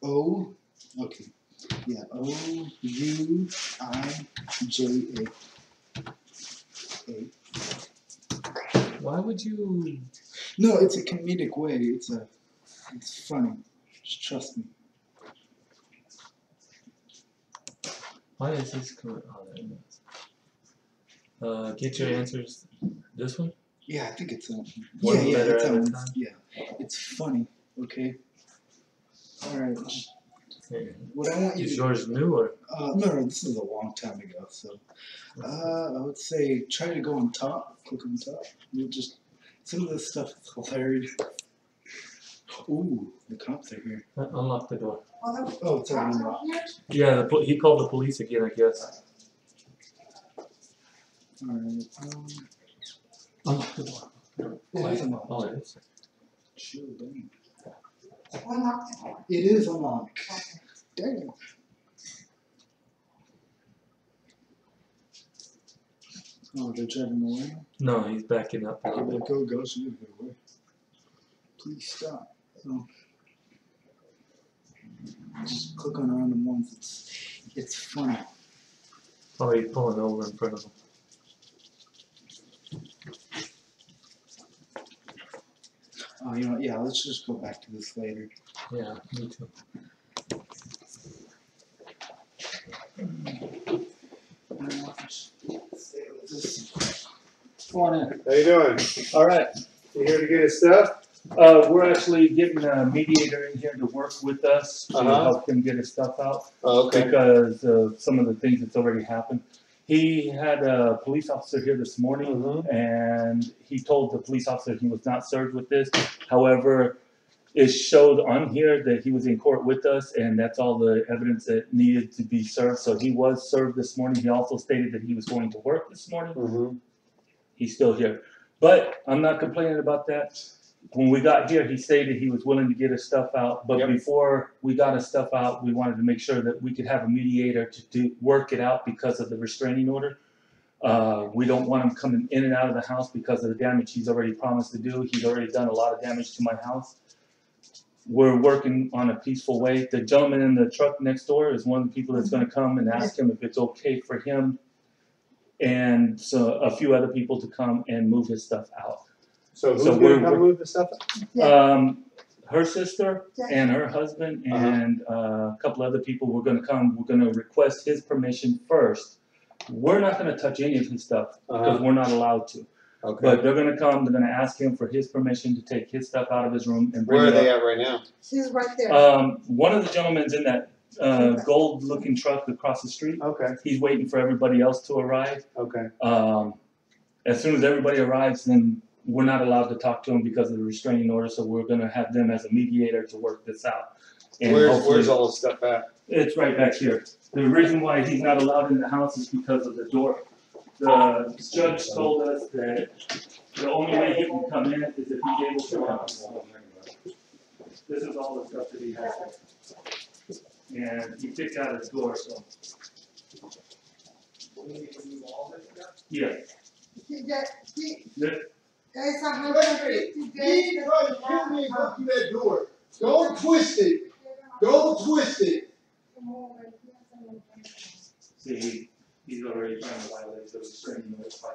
Okay. Yeah, Ouija. Why would you? No, it's a comedic way. It's funny. Just trust me. Why is this coming? Oh, there it is. Get your answers. This one? Yeah, I think it's One yeah, letter it's at a one. time? Yeah, it's funny. Okay. All right. Hey, What I want you is to yours new or? no, this is a long time ago. So, I would say try to go on top. Click on top. You just some of this stuff is hilarious. Ooh, the cops are here. Unlock the door. Oh, it's already unlocked. Yeah, he called the police again, I guess. All right. Unlock the door. It is unlocked. Oh, it is. Sure, dang. Unlock the door. It is unlocked. Damn. Oh, they're driving away. No, he's backing up. Go, go, so you get away. Please stop. Oh. Just click on random ones. It's funny. Oh, he's pulling over in front of him. Oh, you know what? Yeah, let's just go back to this later. Yeah, me too. Come on in. How you doing? All right. You here to get his stuff? We're actually getting a mediator in here to work with us to help him get his stuff out Oh, okay. because of some of the things that's already happened. He had a police officer here this morning and he told the police officer he was not served with this. However, it showed on here that he was in court with us and that's all the evidence that needed to be served. So he was served this morning. He also stated that he was going to work this morning. He's still here. But I'm not complaining about that. When we got here, he stated he was willing to get his stuff out. But before we got his stuff out, we wanted to make sure that we could have a mediator to work it out because of the restraining order. We don't want him coming in and out of the house because of the damage he's already promised to do. He's already done a lot of damage to my house. we're working on a peaceful way. The gentleman in the truck next door is one of the people that's gonna come and ask him if it's okay for him and so a few other people to come and move his stuff out. So who's So gonna we're- come move the stuff? Her sister Yeah. and her husband Uh-huh. and a couple other people were gonna come. We're gonna request his permission first. We're not gonna touch any of his stuff because Uh-huh. we're not allowed to. Okay. But they're gonna come, they're gonna ask him for his permission to take his stuff out of his room and bring Where are it they up. at right now? He's right there. One of the gentlemen's in that gold looking truck across the street. Okay, He's waiting for everybody else to arrive. okay. As soon as everybody arrives, then we're not allowed to talk to him because of the restraining order, so we're gonna have them as a mediator to work this out. And Where's hopefully- all the stuff at? It's right back here. The reason why he's not allowed in the house is because of the door. The judge told us that the only way he can come in is if he's able to. This is all the stuff that he has. And he kicked out his door, so. Yeah. The- It's a Wait a minute, he ain't trying to kill me and go through that door. Don't twist it, don't twist it. See, he's already trying to violate the restraining order by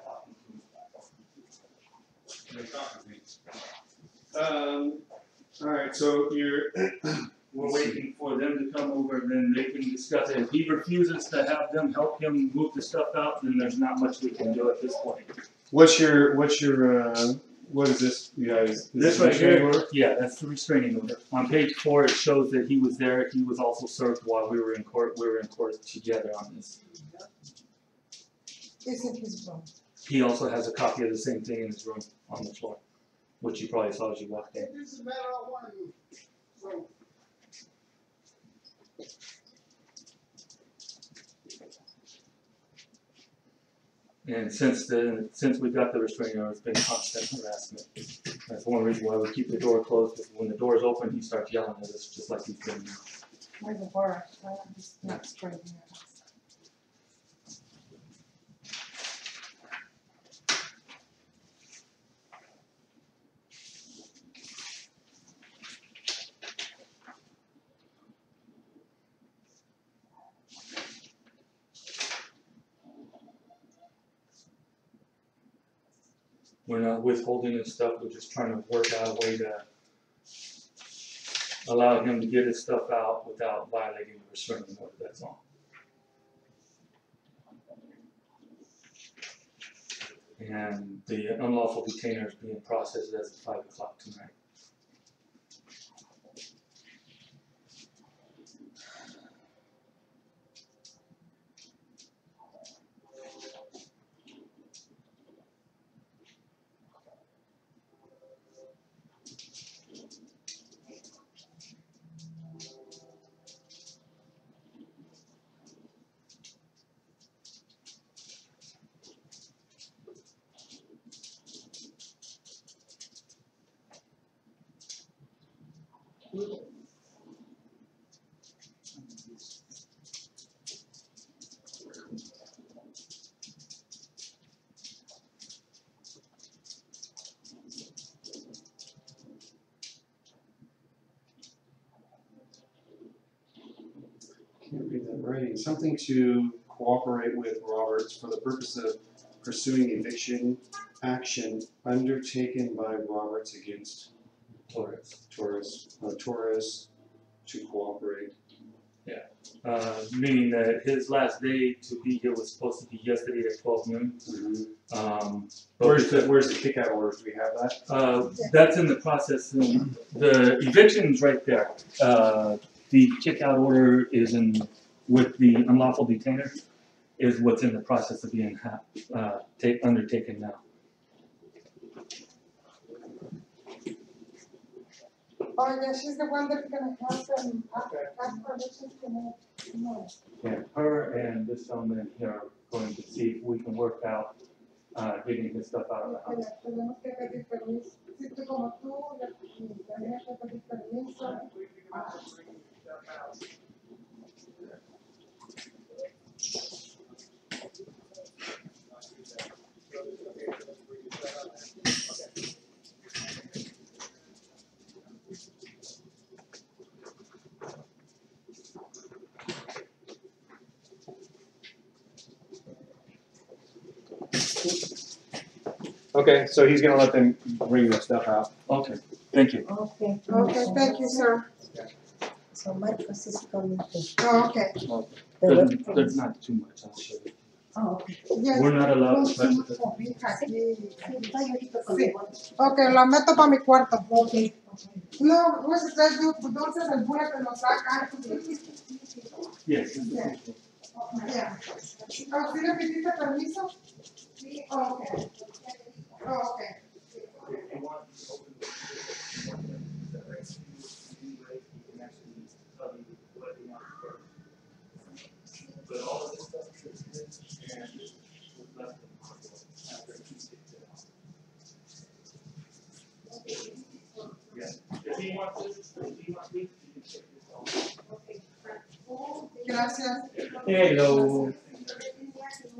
talking to me. Alright, so you're, We're waiting for them to come over, then they can discuss it. If he refuses to have them help him move the stuff out, then there's not much we can do at this point. what is this, you guys? This right here, yeah, that's the restraining order. On page 4, it shows that he was there. He was also served while we were in court. We were in court together on this. It's in his room. He also has a copy of the same thing in his room on the floor, which you probably saw as you walked in. This is a matter of one of you. So, And since we got the restraining order, it's been constant harassment. That's one reason why we keep the door closed, because when the door's open, he starts yelling at us, just like he's doing now. Where's the bar? It's not straight here. We're not withholding his stuff, we're just trying to work out a way to allow him to get his stuff out without violating the restraining order, that's all. And the unlawful detainer is being processed as of 5 o'clock tonight. Can't read that writing. Something to cooperate with Roberts for the purpose of pursuing eviction action undertaken by Roberts against Torres to cooperate. Meaning that his last day to be here was supposed to be yesterday at 12 noon. But Where's the kick-out orders? Do we have that? That's in the process. The eviction's right there. The kick-out order is in with the unlawful detainer, is what's in the process of being undertaken now. Oh, yeah, she's the one that's gonna have them, ask permission to move. No. Yeah, her and this gentleman here are going to see if we can work out getting his stuff out of the house. Tenemos que pedir permiso. Si tú como tú, tenemos que pedir permiso. Okay, so he's gonna let them bring their stuff out. Okay, thank you. Okay, thank you, sir. So Marcos is coming to. Oh, okay. There's not too much, I'll show you. Oh, okay. Yes. We're not allowed to touch Próxima this. cobija aquí. Está ahorita con Sí. el bote. Ok, lo meto para mi cuarto. Ok. No, pues ustedes entonces el bura que nos saca. Yes. Ya. Ya. ¿Sí le pediste permiso? Sí. Ok. Ok. But all of this stuff is good and was left in the after he picked it out. Yeah, if he wants this, if he wants this, he can take this off. Gracias. Hello.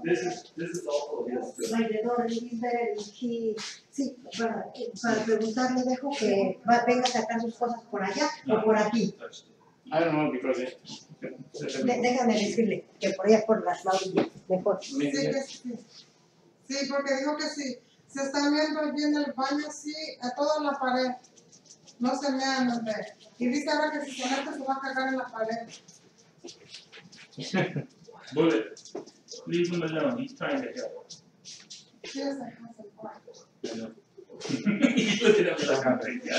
This is also his. Alrededor, sí, para preguntarle, dejo que venga a sacar sus cosas por allá o por aquí. I don't know because it. Déjame decirle que por allá por las orillas, mejor. Sí, sí. Sí, porque dijo que si se están viendo allí en el baño, sí, a toda la pared. No se mean los de. Y dice ahora que si se mete se va a cagar en la pared. Bullet, leave him alone, he's trying to help. Sí, ese es el cuarto. I know. He's looking at me like I'm crazy.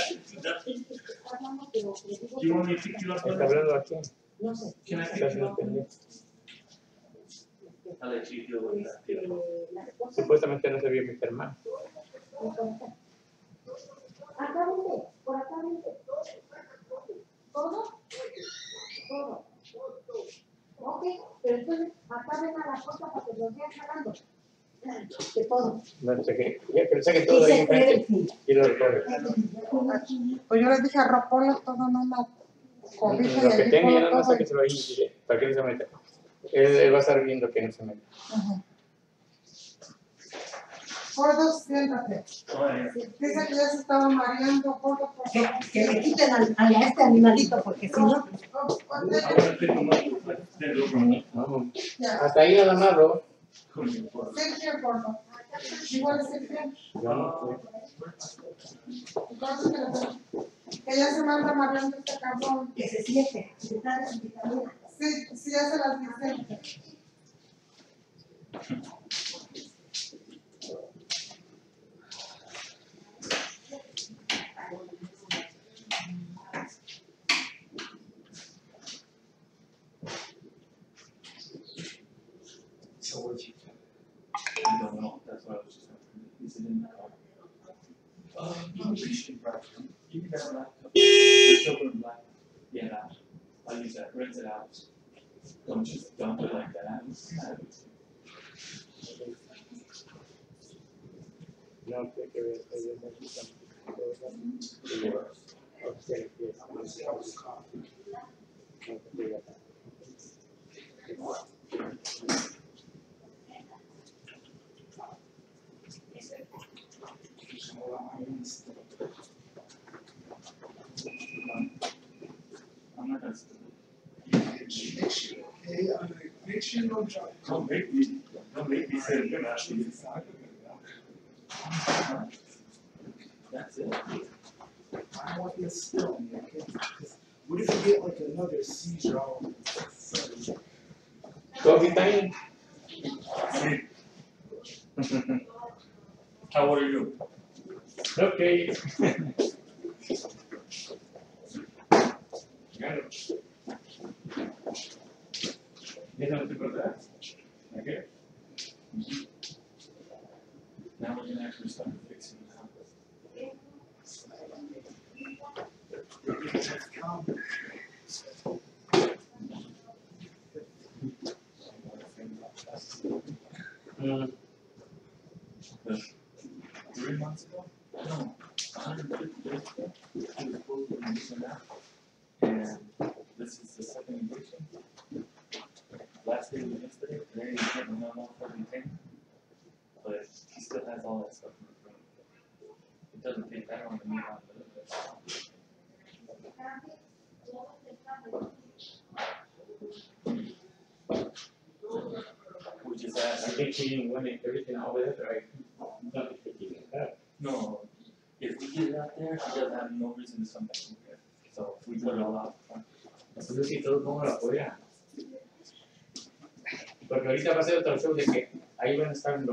Nothing. Do you want me to pick you up? Está hablando aquí. No sé. Can I pick you up? I'll let you deal with that. La esposa, Supuestamente no se vio mis hermanos. acá vente, por acá vente. ¿Todo? Todo. Ok, pero entonces acá ven a la cosa para que los vean jalando. De todo. No sé qué. Ya pensé que todo Y ahí se enfrente. puede, sí. Y lo recorre. Pues yo les dije a Rapolo todo en una cobija y Lo que allí tenga, ponlo no todo. sé que se lo ahí, para que no se meta. Él va a estar viendo que no se meta. Gordo, siéntate. Oh, yeah. Dice que ya se estaba mareando, gordo, por favor. Que le quiten a este animalito, porque si no. Oh, I'm gonna pick him up, like, stand over him. ya. Hasta ahí nada más, bro. Come here, boy. Sit here, gordo. Igual sit here. Yo no sé. Entonces, que ya se me anda mareando este cabrón. Que se siente, que está en vitamina. Sí, sí, ya se las dice. So where'd you get it? I don't know, that's what I was just asking. Is it in the car? You should grab it. You can grab that cup. The silver and black. Yeah, that. I'll use that, rinse it out. Don't just dump it like that. No sé qué ver. Ellos necesitan. I'm not gonna. Hey, make sure you don't drop. Don't make me say it, you're actually. That's it. I want you to still me, okay? 'Cause what if you get like another seizure all of a sudden? Coffee time? How old are you? Okay. Got it. You know to go back. Okay. Now we can actually start fixing the house. Mm. 3 months ago? No, 150 days ago. He was supposed to be missing out. And this is the second injection. Last day was yesterday, today he's getting one more for detainment. But he still has all that stuff in the room. It doesn't take that long to move on with it. We just I asked. think she didn't win it, everything over there, right? Nothing to do. No, if we get it out there, he doesn't have no reason to come back in here. So if we put it all out front. Entonces si todos pongan afuera. Porque ahorita va a ser otro show de que ahí van a estar,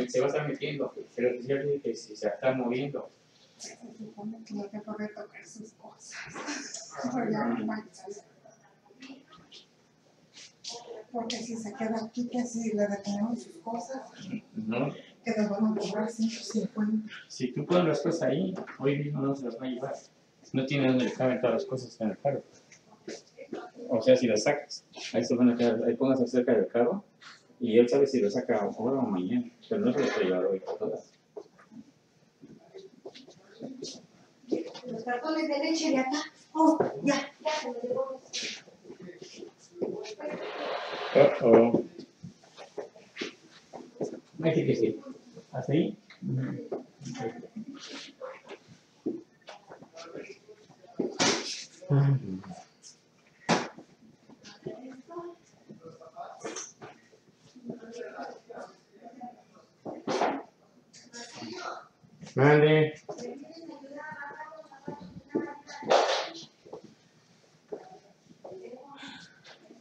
se va a estar metiendo, pero ya dije que si se está moviendo. Se supone que no tengo que tocar sus cosas. Pero ya no mancha. Porque si se queda aquí, que si le detenemos sus cosas, No. que nos van a cobrar 150. Si tú pones las cosas ahí, hoy mismo no se las va a llevar. No tiene donde le caben todas las cosas en el carro. O sea, si las sacas, ahí se van a quedar, ahí pongas cerca del carro y él sabe si lo saca ahora o mañana, pero no se lo puede llevar hoy todas. Los cartones de leche de acá. Oh, ya se me llegó. Oh. Me dice que sí. ¿Así? Mande.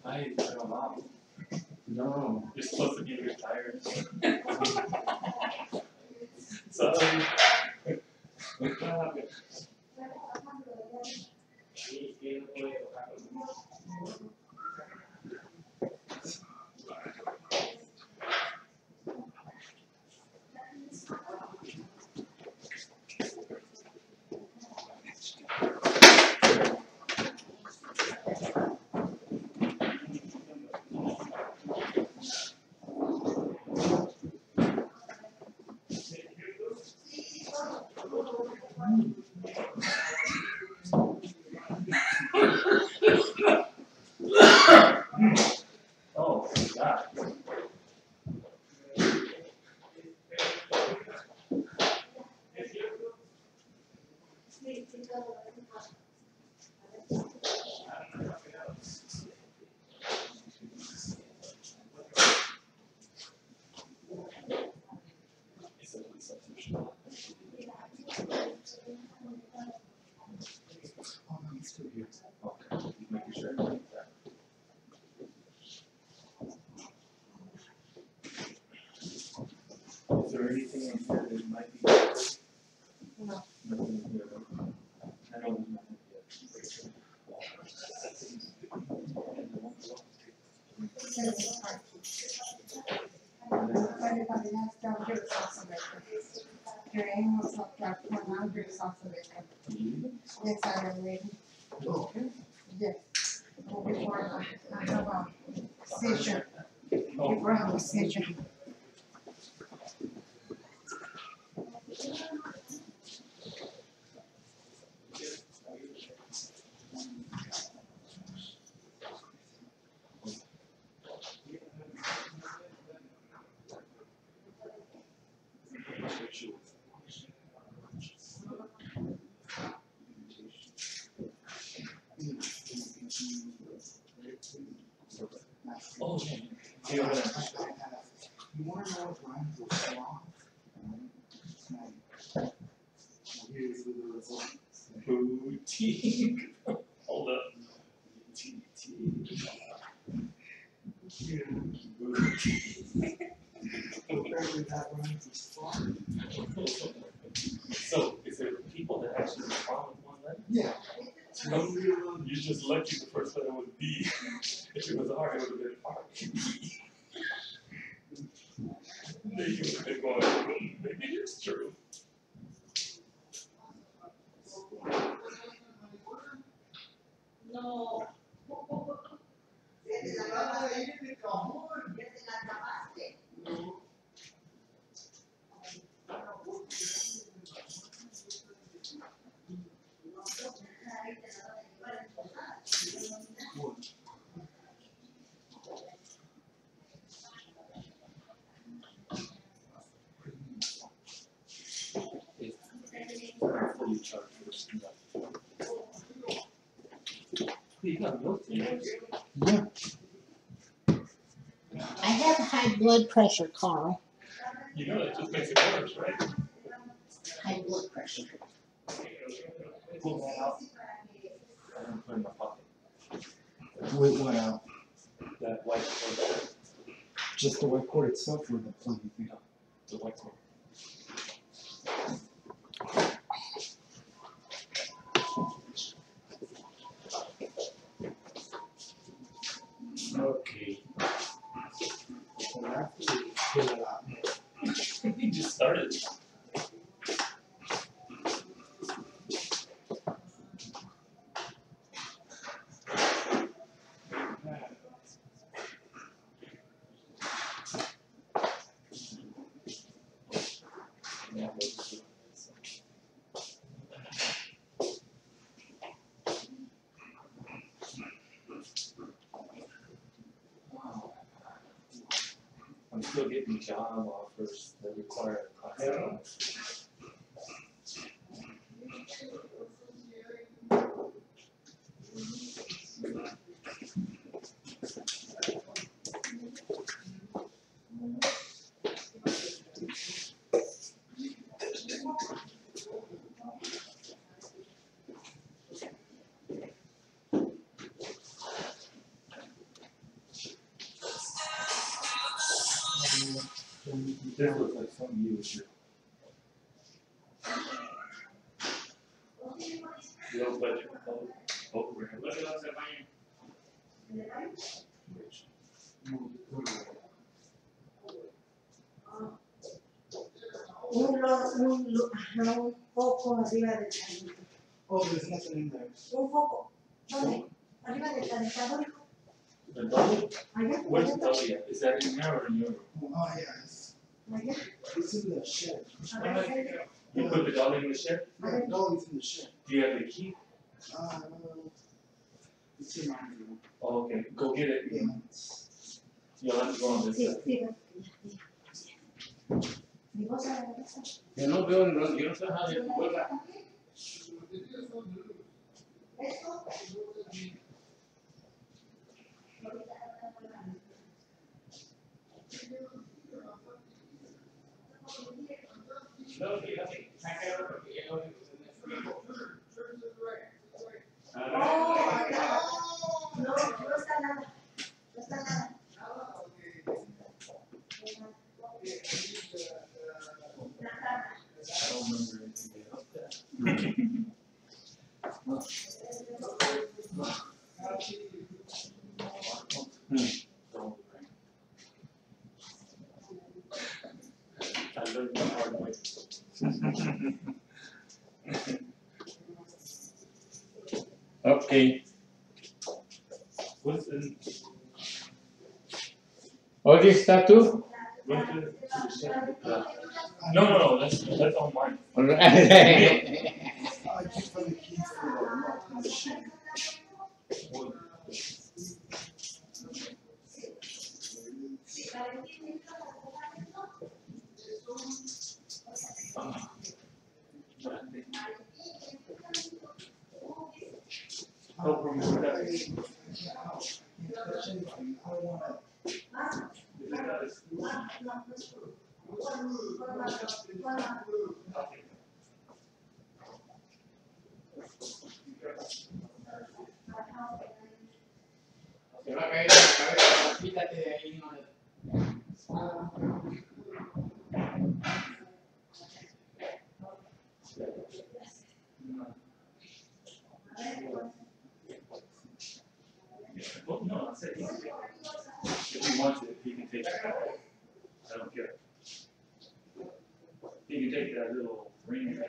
Ay, pero wow. No. You're supposed to be retired. Sorry. Oh, God. Oh, no, he's still here. Okay, making sure. Is there anything in here that might be? No. Nothing in here. I know there's nothing here. Everybody has to have your responsibility. Your aim was not to have one responsibility. Yes, I am ready. Okay. Yes. Before I have a seizure. Before I have a seizure. Oh, yeah. You wanna know what rhymes with sloth? Here's the results. Boutique. Hold up. Apparently that rhymes with sloth. So, is there people that actually respond with one letter? Yeah. No, you're just lucky the first letter was B. If it was R, it would have been R. Then you would have been going, maybe it's true. No. Fully charged for this stuff. You got milk in yours? I have high blood pressure, Carl. You know, it just makes it worse, right? high blood pressure. Pull that out. I don't put it in my pocket. Wait, what out? That white cord, Just the white cord itself or the plugging thing? the white cord. Okay. So after we pull it out, He just started. I'm still getting job offers that require a class. This looks like something you would do. Low budget, over. Look at us at Miami. Un poco arriba del carrito. oh, there's nothing in there. Un poco. ¿Dónde? Arriba del calentador. The double? Allá. Where's the double at? Is that in there or in your? Oh, yes. Allá. It's in the shed. A ver, ahí. You put the dolly in the shed? Yeah, no, it's in the shed. Do you have the key? It's in my room. Oh, okay, go get it. Yeah. You'll have to go on this Sí, side. sí. Mi cosa de la casa. Yo no veo, yo no sé nada de juega. Esto. Oh, acá. No, no está nada. No está nada. La cama. I don't remember anything about that. I learned the hard way. Okay. What's in, Oye, ¿está tú? what's in the shed? No, that's all mine. I just found the keys for the lock in the shed. Oh, remember that? Can't touch anything. I don't wanna. Se va a caer en la cabeza, quítate de ahí, no le- Well, no, I said, if he wants it, he can take it. I don't care. He can take that little ring.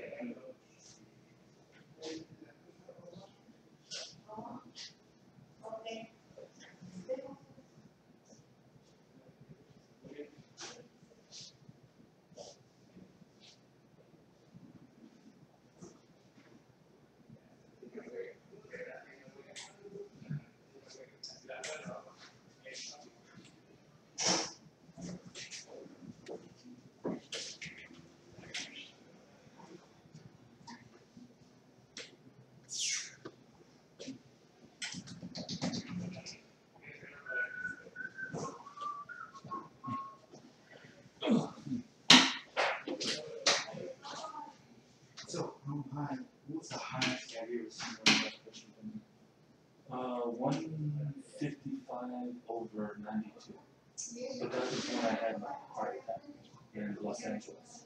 155 over 92. But that was when I had my heart attack in Los Angeles.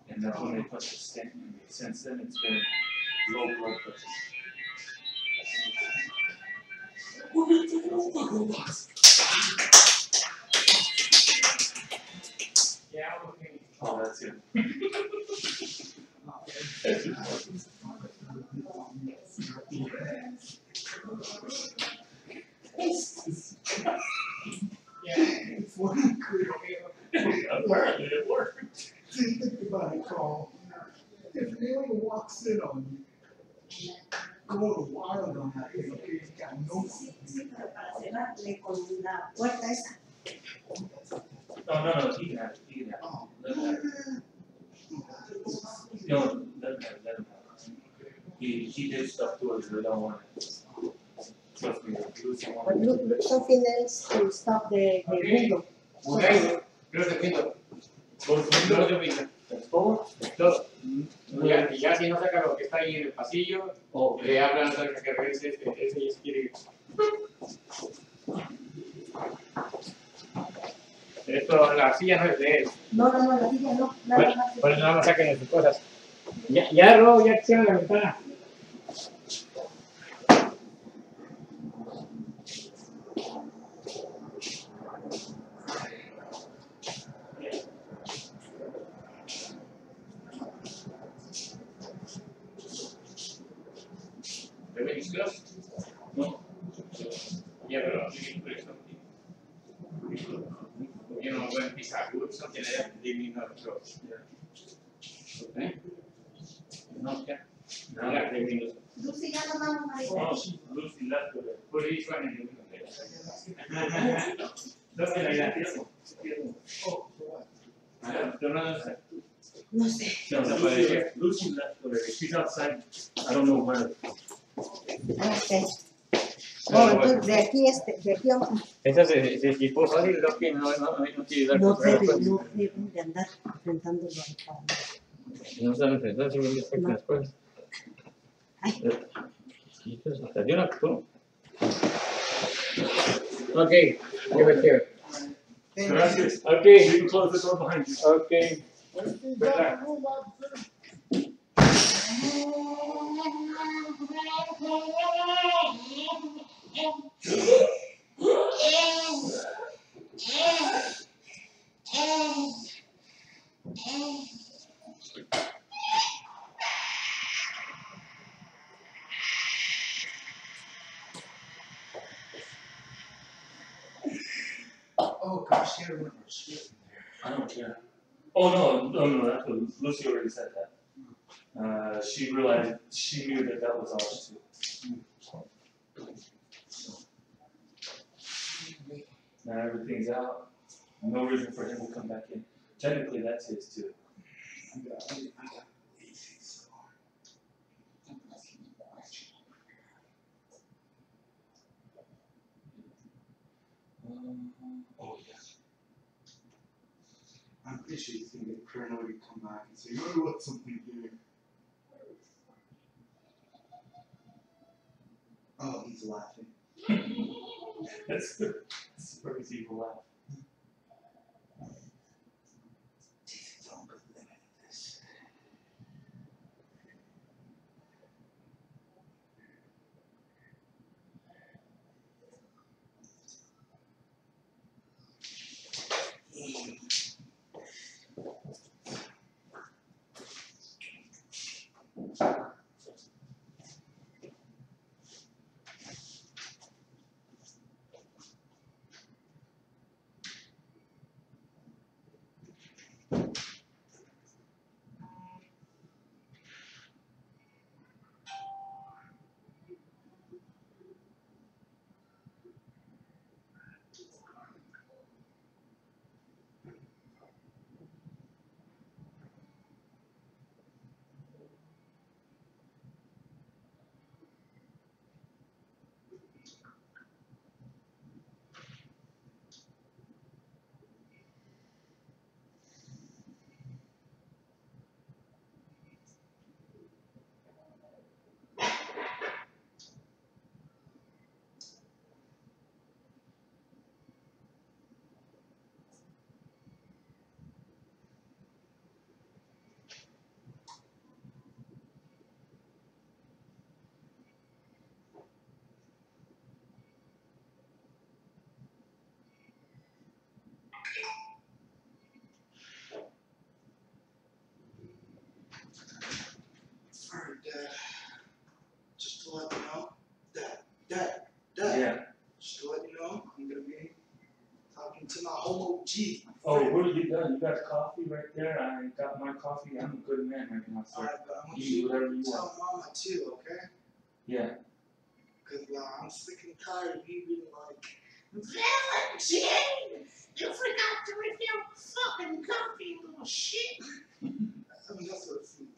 And that's when they put the stent in me. Since then, it's been low blood pressure. Yeah, okay. Oh, that's it. Yeah, it's one good. Apparently it worked. Think about it, Carl. If an alien walks in on you, go to wild on that thing, okay? You got no. Para cerrarle con la puerta esa. No, he can have it. He can have it. Oh, Let him have it. No, let him have it. Let him have it. He did stuff to us we don't want it. Trust me, Lucy But wanted look, something else to stop the window. Okay, close the window. Close the window. ¿Cómo? Todo. Ya si no saca lo que está ahí en el pasillo, le hablan acerca que regrese ese ya se quiere ir. Esto, la silla no es de él. No, la silla no, nada más. Por eso nada más saquen sus cosas. Ya, Ro, ya cierra la ventana. Everything's good? No. Yeah, but you can put it something. You know, when it's a good something like that, they need not to close. Okay? No, yeah. No, yeah, they mean it. Lucy, ya nos vamos a ir. Oh, Lucy left with it. Put each one in the window. That's the idea. Oh, for what? No sé. No, Lucy left with it. She's outside. I don't know where. Okay. Oh, entonces de aquí vamos a. Esa se equipó fácil, lo que no quiere dar No contra deben, las no deben de andar enfrentándolo al padre. no saben enfrentar, simplemente sacan las cosas. Ay. Y pues, hasta yo no actúo. Okay, give it here. Gracias. Okay, You can close the door behind you. okay. Oh, gosh, she had one of our shit in there. I don't care. Oh, no, that's what Lucy already said that. She realized, she knew that was ours too. Now everything's out. No reason for him to come back in. Technically, that's his too. I got easy, so. Oh, yes. I'm pretty sure he's gonna get paranoid and come back and say, I want something here. Oh, he's laughing. That's where his evil laugh. Jesus, don't believe any of this. What have you done? You got coffee right there. I got my coffee. I'm a good man right now, so Alright, but I want eat you whatever to you want. tell Mama too, okay? Yeah. Cause I'm sick and tired of you being like, Valentine! You forgot to refill fucking coffee, little shit! I mean, that's what it seems